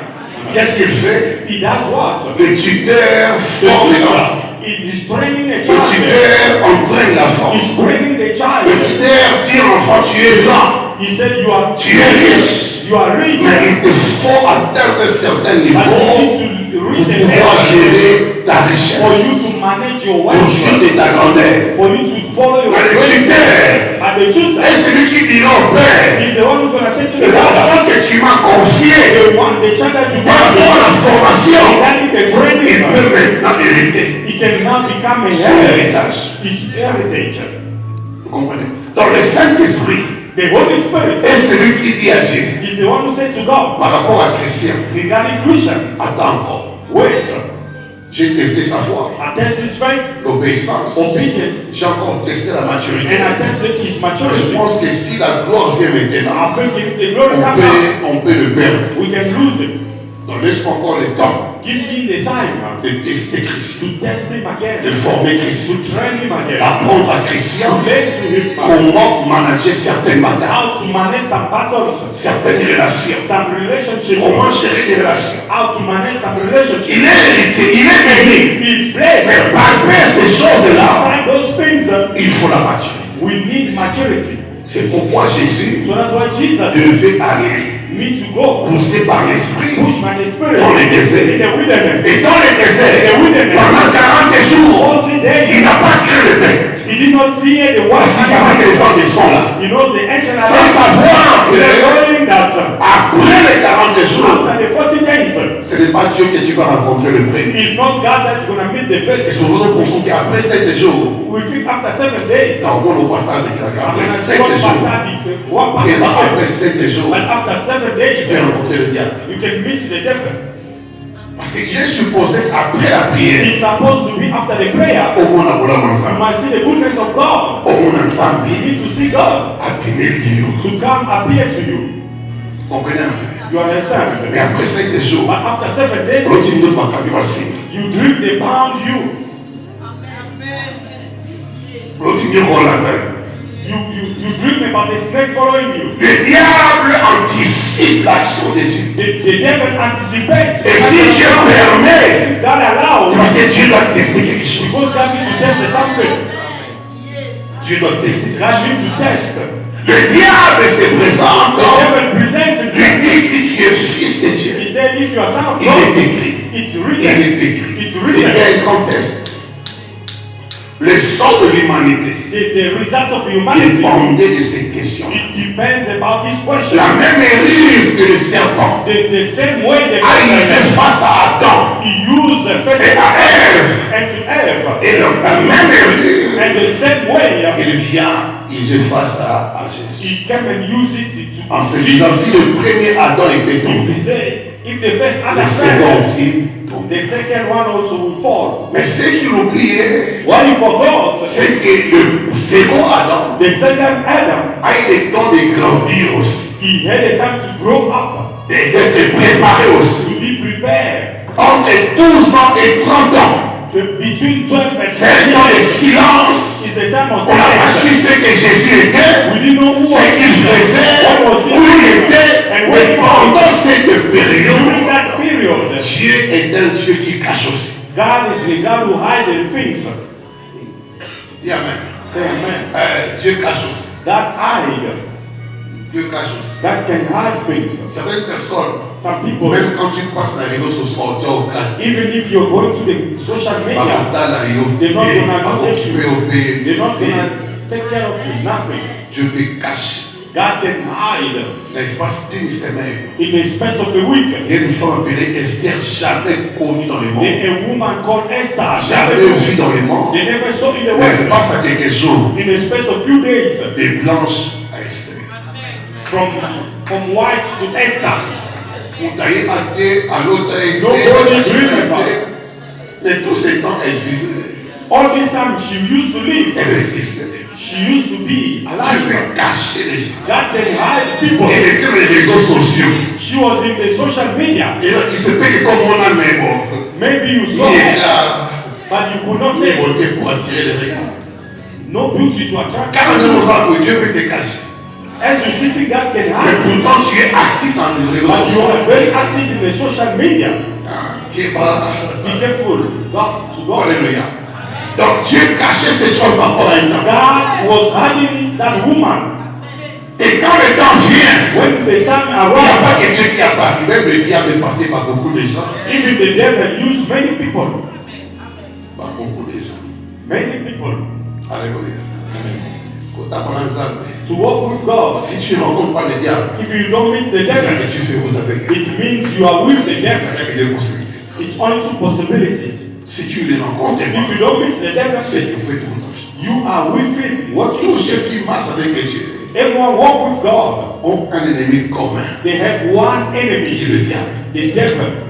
Qu'est-ce qu'il fait? He does what? Le tuteur forme l'enfant. He is training the Le child. tuteur entraîne l'enfant. He's training the Le child. tuteur dit à l'enfant, tu es grand, He said, you are tu es riche, you are rich, mais il te faut atteindre un certain but niveau you need to reach pour a pouvoir level gérer ta for richesse, you to manage your pour wealth, suivre ta grandeur. for you to follow your Mais le greatness. tuteur And the tutor est celui qui dira au Père, is the one who's going to say to the father, l'enfant que tu m'as confié the child that you par rapport à la got, formation, regarding the il training, peut maintenant hériter he can now become a son heir, héritage. his heritage. Vous comprenez? Donc le Saint-Esprit The Holy Spirit est celui qui dit à Dieu, is the one who said to God, par rapport à Christian, regarding Christian, attends encore. wait, J'ai testé sa foi, I test his faith, l'obéissance. obedience, J'ai encore testé la maturité. and I tested his Je maturity. pense que si la gloire vient maintenant, I think if the glory comes out, on peut le perdre. we can lose it. Donc laisse-moi encore le temps Give me the time de tester Christian, to test him de again, former to Christian, train him again, d'apprendre à Christian to learn to him comment manager certaines batailles, how to manage some battles, certaines relations, some relationships, comment gérer des relations. how to manage some Il relationships. est héritier, il est béni, He's blessed. mais malgré ces choses-là, Beside those things, il faut la maturité. we need maturity. C'est pourquoi Jésus So that's why Jesus devait aller, need to go, poussé par l'Esprit, push by the Spirit dans le désert. in the wilderness. Et dans le désert, pendant 40 jours, 40 il days, n'a pas cru le bête. he did not fear the Parce qu'il savait que wild les anges sont là. You know, the angel Sans savoir que knowing that après les 40 jours, after the 40 days, ce n'est pas Dieu que tu vas rencontrer le premier. it's not God that's going to meet the Et first. souvent nous pensons qu'après 7 jours, We think after 7 days, non, moi nous passons à déclarer, I'm après going to 7 see jours, what et là, pastor après 7 jours, But after 7 tu days, peux rencontrer le diable. you can meet the devil. Parce qu'il est supposé qu'après la prière, It's supposed to be after the prayer. au monde à voler You ensemble, must see the goodness of God. au monde ensemble, You need to see God à bénir Dieu. to come appear to you. Comprenez un peu? You understand? Mais après 7 jours, But after 7 days, l'autre il ne va pas passer. you drink the bound you. L'autre il ne va pas You drink the about the snake following you. Le diable anticipe l'action de Dieu. The devil anticipates. Et si Dieu permet, God allows. c'est parce que Dieu doit tester quelque chose. Because God needs to test something. Dieu doit tester. God needs to test. Le diable se présente. The devil presents Il himself. dit si tu es fils de Dieu. He said, if you are son of Il God, est écrit. it's Il written. est écrit. It's C'est written. un contexte. Le sort de l'humanité The result of humanity, dépendait de ces questions. it depends about this question. La même ruse que le serpent The same way the a usé face à Adam he used first et à Ève. and to Eve. Et la même ruse, And the same way il vient user face à Jésus. he came and used it to En se disant, si le premier Adam était tombé, if he say, if the first le Adam second fell, aussi tombé. the second one also will fall. Mais ce qu'il oubliait, What he forgot, c'est que le second Adam the second Adam, a eu le temps de grandir aussi, he had a time to grow up, d'être préparé aussi. to be prepared. Entre 12 ans et 30 ans, Between 12 and c'est un temps de 13 silence. is the time of On n'a pas su silence. ce que Jésus était, We didn't know who was ce qu'il faisait, où il était, and mais when pendant cette during période, that period, Dieu est un Dieu qui cache aussi. God is the God who hides the things. Dis Amen. Say amen. Dieu cache aussi. That hide, Dieu cache aussi. that can hide things. Certaines personnes, Some people, même quand tu passes dans les réseaux sociaux, tu es au cas. even if you're going to the social media, they're not gonna take you. They're not gonna take care of you. Nothing. Dieu peut cacher. God can hide L'espace d'une semaine, in the space of a week. il y a une femme appelée Esther, jamais connue dans le monde, A woman called Esther, jamais vue dans le monde. they never saw in the L'espace West. à quelques jours, In the space of few days, de Blanche à Esther. from white to Esther. Moutaï a été, à l'autre a été, Nobody à dreamed a about été. it. Mais tout ce temps, elle vivait. All this time she used to live. Elle existait. She used to be Dieu alive. peut cacher les gens. God can hide people. Elle était dans les réseaux sociaux. She was in the social media. Et il se peut que comme on a mais bon, Maybe you il saw est her, là, but you could not il est say monté pour attirer les regards. no beauty to attract. Car on que Dieu peut te cacher. As you sitting, God can Mais hide you. pourtant, tu es actif dans les réseaux But you sociaux. are very active in the social media. Qui est pas Be careful. God to God. Alléluia. Donc Dieu cachait cette femme par rapport à un temps. God was hiding that woman. Et quand le temps vient, When the time il n'y a arrived, pas que Dieu qui apparaît. Même le diable est passé par beaucoup de gens. even the devil used many people. Par beaucoup de gens. Many people Alléluia. Quand tu as mon ensemble, to walk with God. si tu ne rencontres pas le diable, If you don't meet the c'est devil, que tu fais route avec lui. it means you are with the devil. Il y a des possibilités. It's only two possibilities. Si tu les rencontres, If you don't meet the devil, c'est que tu fais tout ton temps. you are with him. What Tous you ceux do? qui marchent avec Dieu Everyone walk with God. ont un ennemi commun, They have one qui est enemy, le diable. the devil.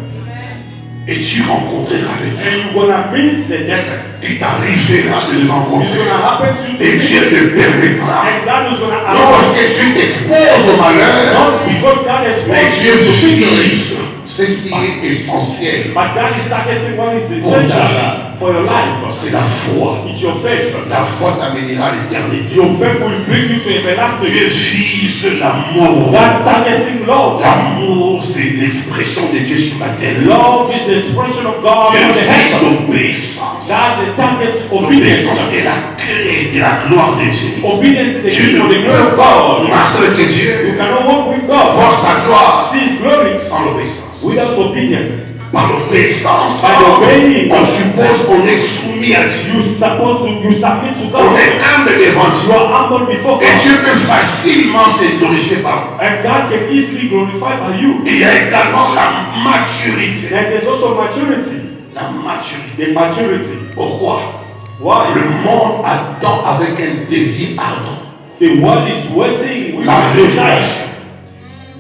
Et tu rencontreras le diable. And you're gonna meet the devil. Et tu arriveras de le It's rencontrer. gonna happen to you. Et Dieu te permettra. And God is gonna Non allow parce que Dieu t'expose au malheur, not because God has mais forced Dieu you to victory, vise ce qui est essentiel. but God is targeting what is essential for your life. C'est la foi. It's your faith. La foi t'amènera à l'éternité. Your faith will bring you to everlasting. Dieu vise l'amour. God targeting love. L'amour, c'est l'expression de Dieu sur la terre. Love is the expression of God Dieu on the vise head. l'obéissance. God is target L'obéissance obedience. est la clé de la gloire de Dieu. Obedience is the Tu key ne for the glory peux of pas God. marcher avec You Dieu, cannot walk with God. voir sa gloire See His glory sans l'obéissance. without obedience. Par l'obéissance, By obeying, on suppose qu'on est soumis à Dieu. you submit to On God. est humble devant You Dieu. are humble before Et God. Dieu peut facilement se glorifier par vous. And God can easily glorify by you. Il y a également la maturité. And there's also maturity. La maturité. The maturity. Pourquoi? Why? Le monde attend avec un désir ardent The world is waiting with la desire. révélation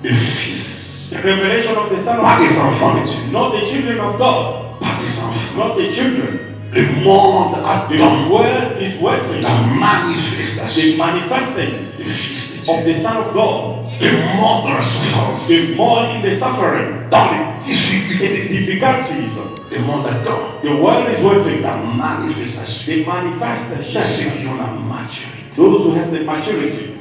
des fils, The revelation of the Son pas of des enfants de Dieu, God. Not the children of God. pas des enfants. Not the children. Le monde The attend world is waiting. la manifestation The manifesting des fils de of Dieu. the Son of God. Le monde dans la souffrance, The more in the suffering, dans les in difficultés. difficulties. Le monde attend The world is waiting. la manifestation They de manifest ceux the qui ont la maturité. those who have the maturity.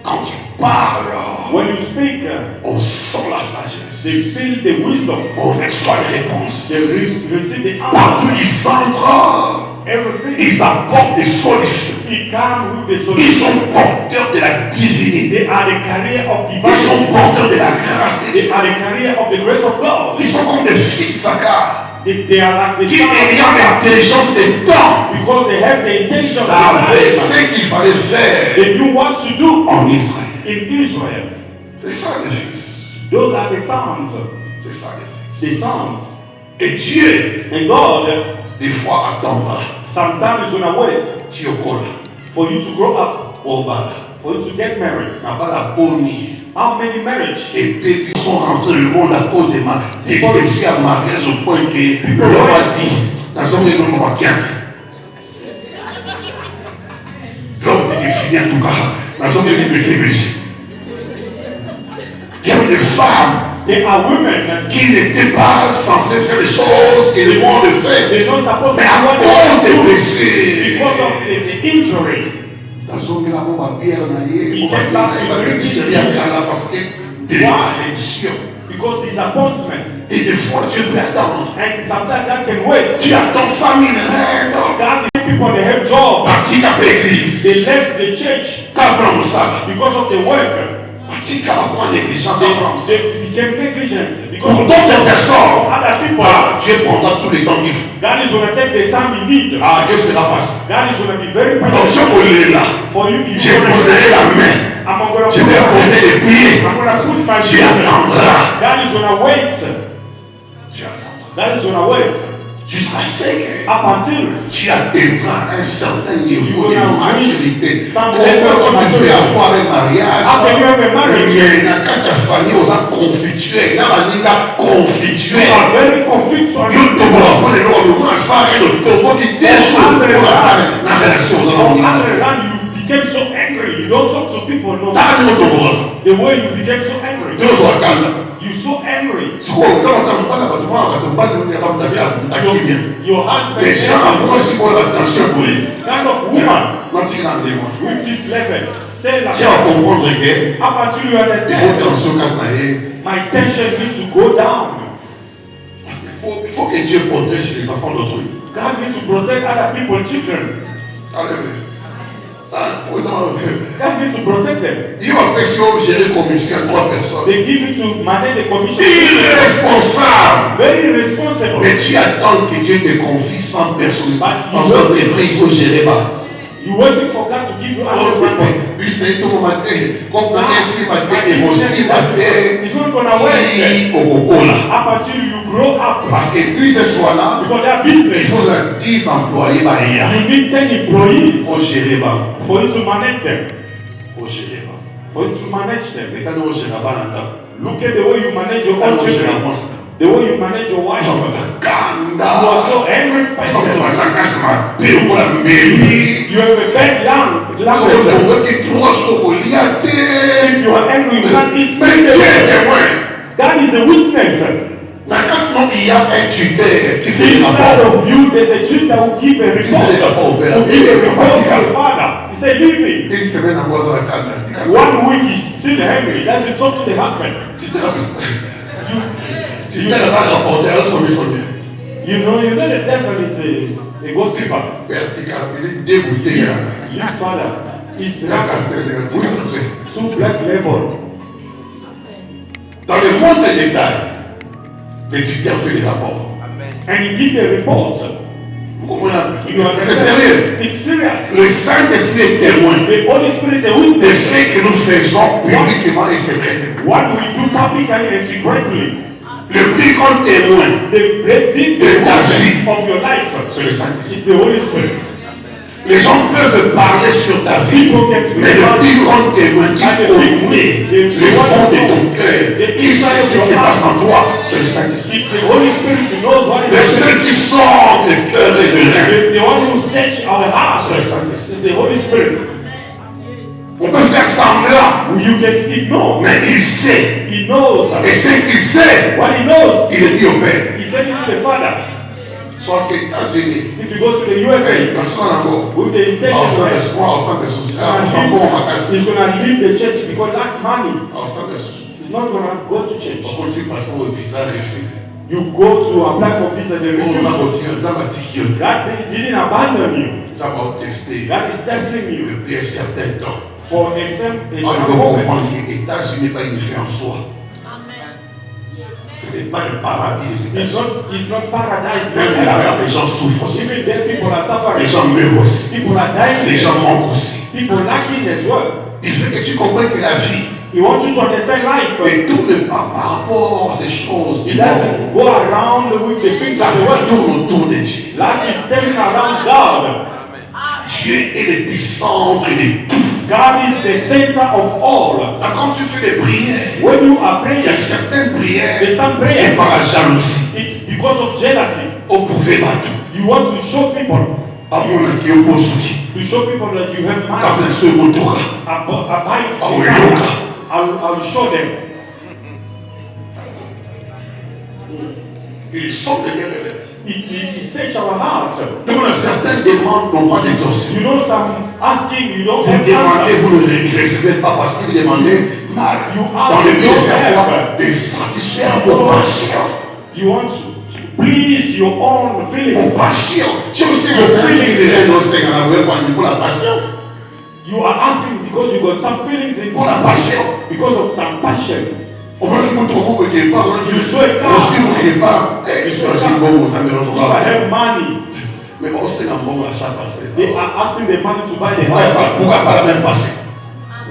Quand tu parles, when you speak, on sent la sagesse. they feel the wisdom. On reçoit les réponses. They receive the Partout answer. ils entrent, Everything. ils apportent des solutions. He come with the Ils solution. sont porteurs de la divinité. They are the carrier of Ils sont divinity. porteurs de la grâce de They Dieu. are the carrier of the grace of God. Ils sont comme des fils Issachar They are like the qui, son of ayant God, l'intelligence des temps, because they have the intention of savaient the ce qu'il fallait faire They knew what to do en Israël. in Israel. C'est ça les fils. Those are the sons. C'est ça les fils. The sons. Et Dieu, And God des fois, attendra. sometimes is gonna wait Tu es cool. for you to grow up, Au bas. for you to get married. N'a pas la bonnie. How many marriages? Et bébés sont rentrés dans le monde à cause des déceptions à mariage au point que l'homme a dit, dans son monde, l'homme va bien. L'homme dit qu'il finit en tout cas, dans son monde, il c'est péché. Il y a des femmes There are women qui n'étaient pas censées faire les choses que le monde fait, they're not supposed to mais do à what cause they des do blessures. because of the injury. Dans son monde, la bombe bière naïe, Il est là, il va lui dire là parce que déception. Because disappointment. Et des fois, tu peux attendre. And sometimes God can wait. Tu attends 100 000 reines. God gave people they have job. Parti à l'église. They left the church Qu'apprendre ça? because of the work. Parti à apprendre négligent. They became negligent because Pour of d'autres personnes, other people. Dieu prendra tout le temps qu'il faut. God is going to take the time you need. Dieu sera passé. God is going to be very Donc, patient je là. for you. Je poserai la main. I'm going to Je vais poser les pieds. I'm going to put my Tu shoes. attendras. God is going to wait. Tu attendras. God is going to wait Jusqu'à ce que up until tu atteindras un certain niveau de You will maturité. some Comment level of quand tu veux maturity. avoir un mariage, After you have a marriage, il y a quand tu as famille aux gens confitués, il y a des confitués. you are very conflictual. Io tomo la pone loro, una sare, lo tomo di teso, una sare, una relazione On the con other hand, you became so angry. You don't talk to people no more. Dai mo tomo. The way you became so angry. Io so akanda. You're so angry. Sikuwa kama tambana batumwa batumbani ndio kama mtakimya. Your husband Les gens moi si moi l'attention pour lui. this kind of woman Non tu n'en dis moi. with this level. Stay like Si on comprend que up until you il faut understand. tension quand même. My tension needs to go down. Il faut que Dieu protège les enfants d'autrui. God needs to protect other people's children. Alléluia. Faut dans God needs to protect them. il va presque gérer commission à 3 personnes. They give you to manage the commission. Irresponsable. Very irresponsible. Mais tu attends que Dieu te confie 100 personnes. But Dans you votre wait- entreprise, il faut gérer pas. You waiting for God to give you Alors, other c'est people. puis c'est tout le matin. Comme on est ici matin, et aussi It's matin, not gonna si wait au coco là. up until you grow up. Parce que puis ce soir là, Because that il business, faut 10 employés, bah, il y a. you need 10 employees Il faut gérer pas. for you to manage them. Il faut gérer pas. For you to manage them. Mais quand on gère pas là, Look at the way you manage your quand own on gère children. pas ça. The way you manage your wife. J'en You veux are Kanda. so angry Parce que person. tu as la casse ma paix pour la mairie. You have a bad Parce que language. ton qui trois jours au liaté. If you are angry, you can't eat. Mais Dieu est témoin. God is a witness. La casse non, il y a un tuteur qui fait des Inside rapports. of you, there's a tutor who give a Qui fait des report. rapports au père. Who give a report to the father. To say, leave it. Une semaine à boire la canne. 1 week he's still angry. Doesn't talk to the husband. Tu t'es rapporté à son missionnaire. You know the devil is a gossiper. Vertical, il est dégoûté. His father is Il a drunk. castré les petits. Two black label. Dans le monde des détails, les tuteurs font des rapports. And he give the report. Vous comprenez? You C'est understand? sérieux. It's serious. Le Saint-Esprit est témoin The Holy Spirit is a de witness. ce que nous faisons publiquement et secrètement. What we do publicly and secretly. Le plus grand témoin, The big De ta vie. of your life c'est le Saint-Esprit. is the Holy Spirit. Les gens peuvent parler sur ta vie, mais le plus grand témoin qui connaît le fond de ton cœur, qui sait ce qui se passe en toi, c'est le Saint-Esprit. It's the Holy Spirit who knows what De is ceux qui sortent le cœur et de reins, the one who search our hearts. c'est le Saint-Esprit. It's the Holy Spirit. On peut faire semblant, You can ignore. mais il sait. He knows. Et ce qu'il sait, What he knows, il le dit au Père. he said it to the Father. Soit aux États-Unis. If you go to the USA, with the intention he's going to leave the church because he lack money. He's not going to go to church. You go to apply for visa, they refuse. God didn't abandon you. God is testing you for a certain moment. Ce n'est pas le paradis des États-Unis. It's not paradise. Les gens souffrent aussi. Even there people are suffering. Les gens meurent aussi. People are dying. Les gens manquent aussi. People lacking as well. Il veut que tu comprennes que la vie, He wants you to understand life. ne tourne pas par rapport à ces choses. It doesn't go around with the things La of the vie world. tourne autour de Dieu. Life is turning around God. Dieu est l'épicentre de tout. God is the center of all. Quand tu fais des prières, When you are il y a praying, certaines prières, there's some prayer. c'est par la jalousie. It's because of jealousy. Au pouvez battre. You want to show people, À mon avis, au posuki. to show people that you have money. Quand se motoka. Abide. Ah oui, yoga. I'll show them. Ils sont derrière les. He search our hearts. Donc, certaines demandes n'ont pas d'exaucement. You know, some asking, you don't Vous have demandez, answer. vous ne recevez pas parce que vous demandez mal. Dans le but de faire quoi? De satisfaire vos passions. You want to please your own feelings. Vos passions. Tu sais que c'est un truc de l'aide au Seigneur, pour la passion. You are asking because you got some feelings in Pour la passion. because of some passion. Au moins, il montre beaucoup que pas. You saw a car. Je pas. C'est bon, ça me If I have money, mais on sait un bon achat passé. they are asking the money to buy the Pourquoi house. pas la même passion?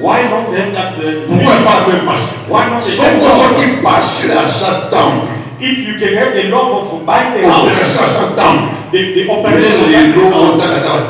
Why not have that? Pourquoi pas la même passion? Why not the Son same besoin love? qui passe à chaque temple. If you can have the love of buying the On house, reste à chaque temple. the operation of Les buying the lots ont house, à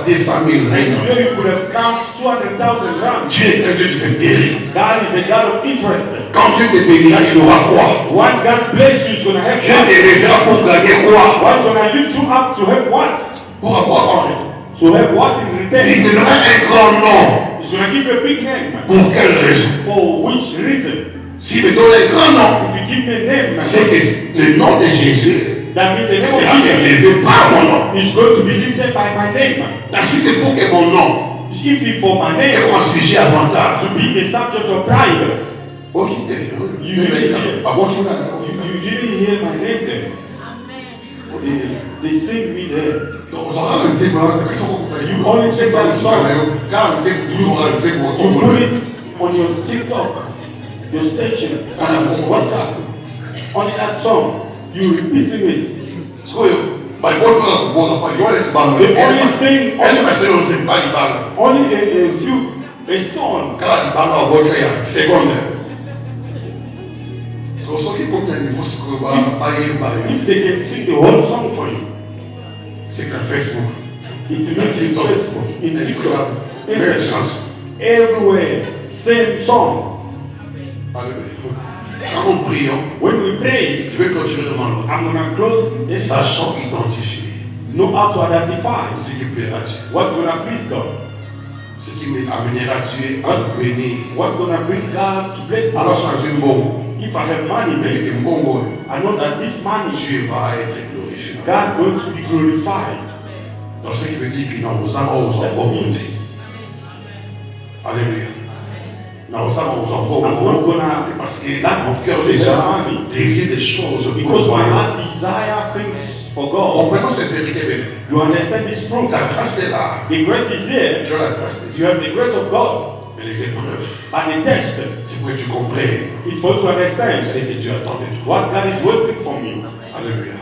200 000 and règles. today you could have counted 200,000 rand. Dieu est un Dieu de cette guérison. God is a God of interest. Quand Dieu te bénira, il aura quoi? When God bless you, is going to have Dieu what? te bénira pour gagner quoi? What's going to lift you up to have what? Pour avoir en retour. To have what in Il return? te donnera un grand nom. He's going to give you a big name. Pour quelle raison? For which reason? S'il me donne un grand nom, If you give me a name, c'est que le nom de Jésus that means the name sera of Jesus élevé par mon nom. is going to be lifted by my name. Car si c'est pour que mon nom If it's for my est name un sujet avantage, to be a subject of pride, oh, quittez. You didn't You hear my name there. They sing me there. You only take that song. You put it on your TikTok, your station, WhatsApp. Only that song. You repeating it. They only sing only a few, a stone. If they can sing the whole song for you, C'est que Facebook, it means in Facebook, in TikTok, même Instagram, chanson. everywhere, same song. Quand nous prions, When we pray, je vais continuer de demander. I'm gonna close this. Sachant identifier Know how to identify ce qui plaira à Dieu, what's gonna please God, ce qui amènera Dieu à nous bénir. what's gonna bring God to bless Alors, us. si on a un bon, If I have money, mais un bon, I know that this money, Dieu va être glorifié. God going to be glorified. Donc, ce qui veut dire qu'il nous a aux bonté. Alléluia. Nous avons aux I'm not gonna, C'est parce que mon cœur déjà désire des choses pour because my moi. heart desire things for God. Comprenons cette vérité, bien. You understand this truth? La grâce est là. The grace is here. Tu as la grâce de Dieu. You have the grace of God. Mais les épreuves, But the test, c'est pour que tu comprennes it's for you to understand ce que Dieu attend de toi. what God is waiting from you. Alléluia.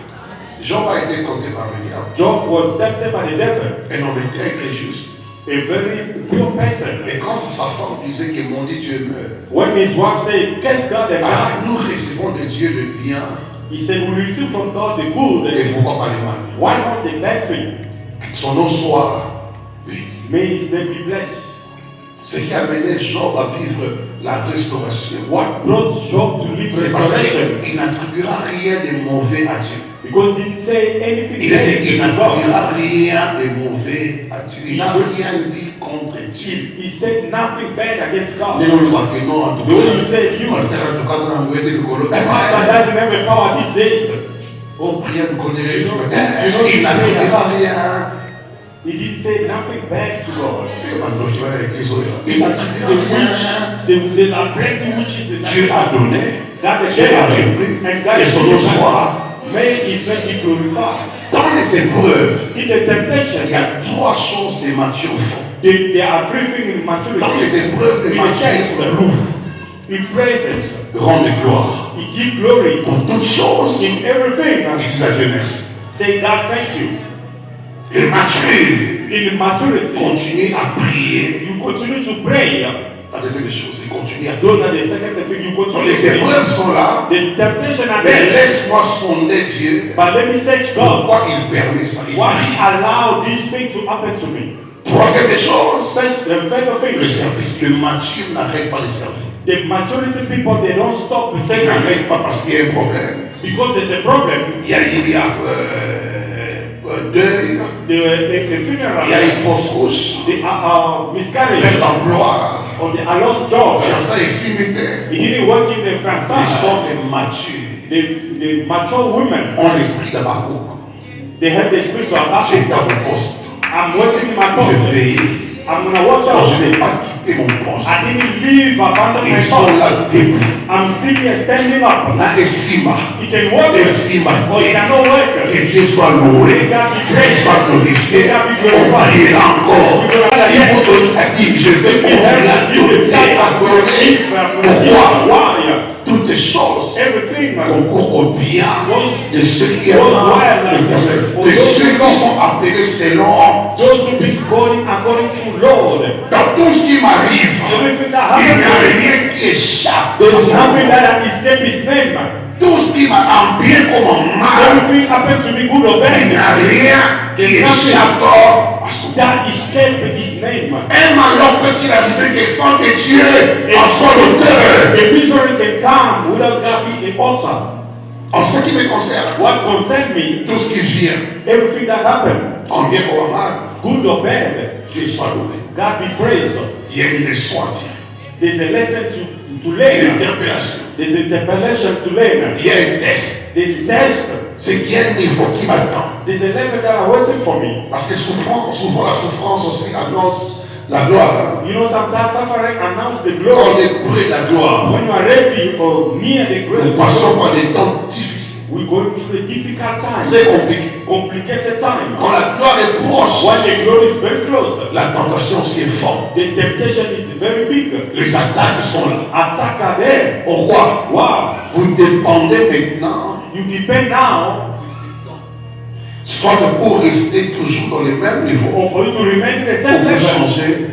Job a été tenté par le diable. Job was tempted by the devil, Un homme intègre et juste. a very pure person. Et quand sa femme disait que mon Dieu, Dieu meurt, When his wife said, "Curse God and die," nous recevons de Dieu le bien he said, "We receive from God the good. et pourquoi pas le mal. Why not the bad thing? Son nom soit béni. May his name be blessed." Ce qui a mené Job à vivre la restauration, What brought Job to live c'est parce restoration? qu'il n'attribuera rien de mauvais à Dieu. Because he didn't say anything Il negative to God. n'attribuera rien de mauvais à Dieu. Il n'a rien dit contre Dieu. He said nothing bad against God. Mais on le voit que non, en tout The way you say cas, you, parce qu'en tout cas, on a mouillé le colo. God doesn't have a power these days. Oh, prière de colère, il n'attribuera rien. He didn't say nothing back to God. Il n'attribuera rien. There are plenty witches in that Dieu a donné, God the Dieu a devil, repris, and God et is son nom soit. May His name be glorified. Dans les épreuves, In the temptation, il y a trois choses des matures font. there are three things in maturity. Dans les épreuves, les In the test, matures louent, He praises, rendent gloire. He gives glory Pour toutes choses, in everything. il dit à Dieu merci. Say, God, thank you. Les matures In maturity, continuent à prier. you continue to pray. La deuxième chose, ils continuent à prier. Those are the second thing you Donc continue les to pray. épreuves sont là, The temptation are mais there. laisse-moi sonder Dieu. But let me search God. Pourquoi il permet ça? Il Why prie. He allowed this thing to happen to me? Troisième des choses, The third le thing, service. Le mature n'arrête pas de servir. the maturity people, they don't stop Il saying n'arrête pas parce qu'il y a un problème. because there's a problem. Il y a deuil, The funeral, il y a une fausse couche, miscarriage, perte d'emploi, or the lost job. fiançailles cimetière. He didn't work in the Ils fiançailles. sont des matures. The mature women, Ont l'esprit d'Abakouk. they have the spirit of J'étais Africa. à mon poste. I'm waiting in my Je post. veillais. I'm gonna watch Non, out. je n'ai pas quitté mon poste. I didn't leave, abandon my Ils sont post. là debout. I'm still here standing up. Na esima. He can work, Esima. or he cannot work. Que Dieu soit loué. God be Qu'il praised. soit glorifié. On priera encore. Si vous donnez à dire, je vais continuer à donner, à donner. Pourquoi? Why? Toutes choses Everything, concourent au bien de ceux qui aiment l'Éternel, de ceux qui sont appelés selon. those who be going according to Lord. Dans tout ce qui m'arrive, Everything that il n'y a happens, rien qui échappe. there is nothing that escape His name. Tout ce qui m'a en bien comme en mal, Everything happens to be good or il n'y bad. a rien qui échappe à son. That escape His name. Un malheur peut-il arriver que sans que Dieu en soit l'auteur? A misery can come without God being the author. En ce qui me concerne, What concerned me, tout ce qui vient, everything that happened, en bien comme en mal, good or bad, Dieu soit loué. God be praised. Il y a une leçon à tirer. There's a lesson to Il y a une learn. interpellation. There's interpretation to learn. Il y a un test. There's test. C'est qu'il y a un niveau qui m'attend. There's a level that are waiting for me. Parce que souvent la souffrance aussi annonce la gloire. You know, sometimes suffering announces the Quand glory. on est près de la gloire, When you are ready or near the nous glory, passons par des temps difficiles, we're going through a difficult time, très compliqués. complicated time. Quand la gloire est proche, When the glory is very close, la tentation aussi est forte. the temptation is very big. Les attaques sont là. Attack are there. Pourquoi? Wow. Vous dépendez maintenant You depend now soit pour rester toujours dans le même niveau, or for you to remain in the ou same pour level changer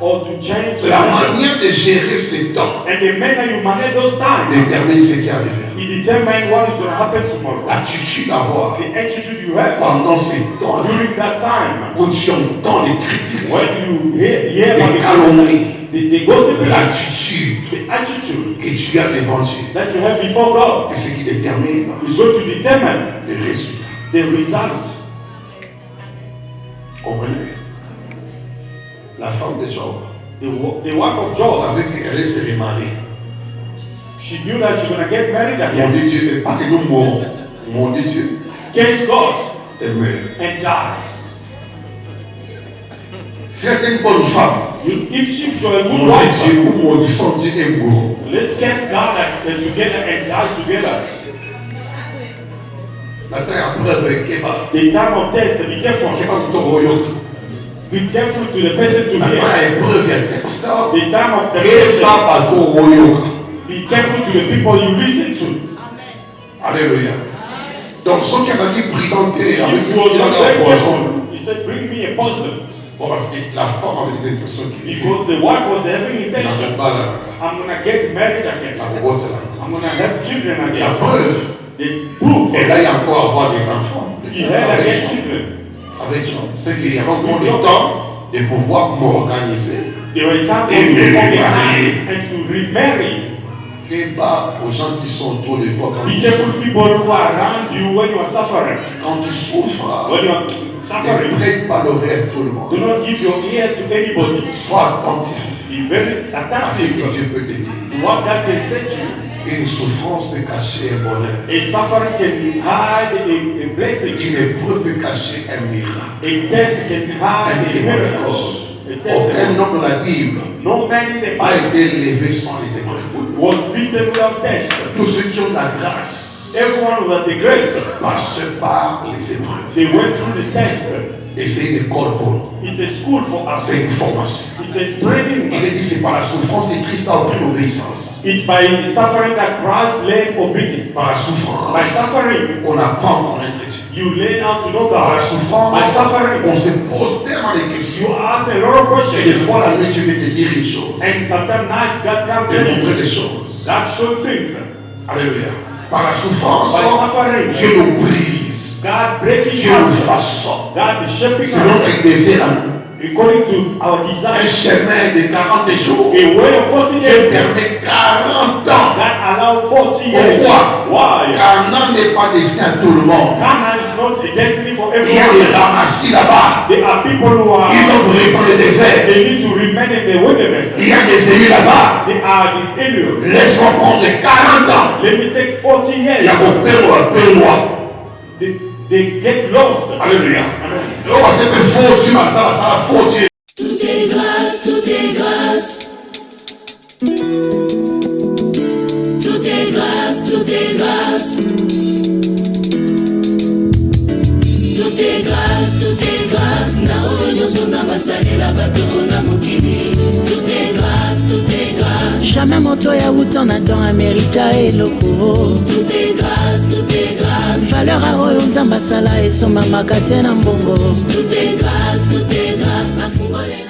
or to change the la level. manière de gérer ces temps And the manner you manage those times, détermine ce qui arrivera. it determines what is going to happen tomorrow. L'attitude à avoir The attitude you have pendant ces temps during that time, où tu entends les critiques, when you hear about les calomnies, the gossip, l'attitude the attitude que tu as devant Dieu, that you have before God et ce qui détermine is going to determine le résultat. the result. Comprenez? La femme de Job The wife of Job, savait qu'elle allait se remarier. she knew that she's going to get married Mon again. Dieu, et pas que nous mourons. Mon Dieu, Against God elle meurt. and die. Si elle est une bonne femme, If you're a good mon wife, Dieu ou mon Dieu, son Dieu est mourant. let's curse God and together and die together. La terre à preuve qui va. The time of test, be careful. Qui va tout royaume. Be careful to the person to La terre hear. à épreuve, il y a texte. The time of Qui temptation. va pas tout royaume. Be careful to the people you listen to. Alléluia. Donc, ceux qui ont dit prudenter avec If une you was not very poison. careful, he said, bring me a person. Bon, parce que la femme avait des intentions qui Because the wife was having n'avaient intention. pas la I'm going to get married again. route là. I'm going to have children La again. preuve, The proof elle a encore avoir des enfants. he had again children. Avec Jean. C'est qu'il y avait encore le temps de pouvoir m'organiser. There were times Et when me you remarier. organize and to remarry. Fais pas aux gens qui sont autour de toi quand Be tu careful souffres. people who are around you when you are suffering. Quand tu souffres, When you are ne suffering, prête pas l'oreille à tout le do monde. not give your ear to anybody. Sois attentif. Be very à ce que attentive Dieu peut te dire. to what God can say to you. Une souffrance peut cacher un bonheur. A suffering can hide a blessing. Une épreuve peut cacher un miracle. A test can hide a miracle. A Aucun test. homme dans la Bible No man in the a Bible été élevé sans les épreuves. was lifted without test. Tous ceux qui ont la grâce Everyone who had the grace, passent par les épreuves. they went through the test. Et c'est une école pour nous. It's a school for us. C'est une formation. It's a training. Il est dit c'est par la souffrance que Christ a obtenu l'obéissance. It's by suffering that Christ led obedience. Par la By souffrance, suffering, on apprend à connaître Dieu. you learn how to know Par la God. souffrance, By suffering, on se pose tellement de questions. you ask a lot of Et des questions. fois, la nuit, Dieu veut te dire une chose. And sometimes nights God comes Te to montrer you. des choses. God shows things. Alléluia. Par la souffrance, By suffering, Dieu nous brise. God breaking Dieu nous us. façonne. God is shaping C'est us notre désir à nous. according to our Un desire. chemin de 40 jours. A way of 40 Dieu years. permet 40 ans. God allowed 40 years. Pourquoi? Why? Canaan n'est pas destiné à tout le monde. Canaan is not a destiny for Il y a everyone. des ramassis là-bas. There are people who Ils are, doivent rester dans le désert. they need to remain in the wilderness. Il y a des élus là-bas. They are the alien. Laisse-moi prendre 40 ans. Let me take 40 Il y years. a mon père ou un peu moi. They get lost. Alléluia. Amen. On va se faire faux Dieu, ça va faux Dieu. Tout est grâce, tout est grâce. Tout est grâce, tout est grâce. Tout est grâce, tout est grâce. Na oyo nyonso nzambe asalela bato na mokili. Tout est grâce, tout est grâce. Jamais moto ya uta na don amerita eloko. Tout est grâce, tout est grâce. Valeur a oyo nzambe asala esomamaka te na mbongo. Tout est grâce, tout est grâce. Afungolela.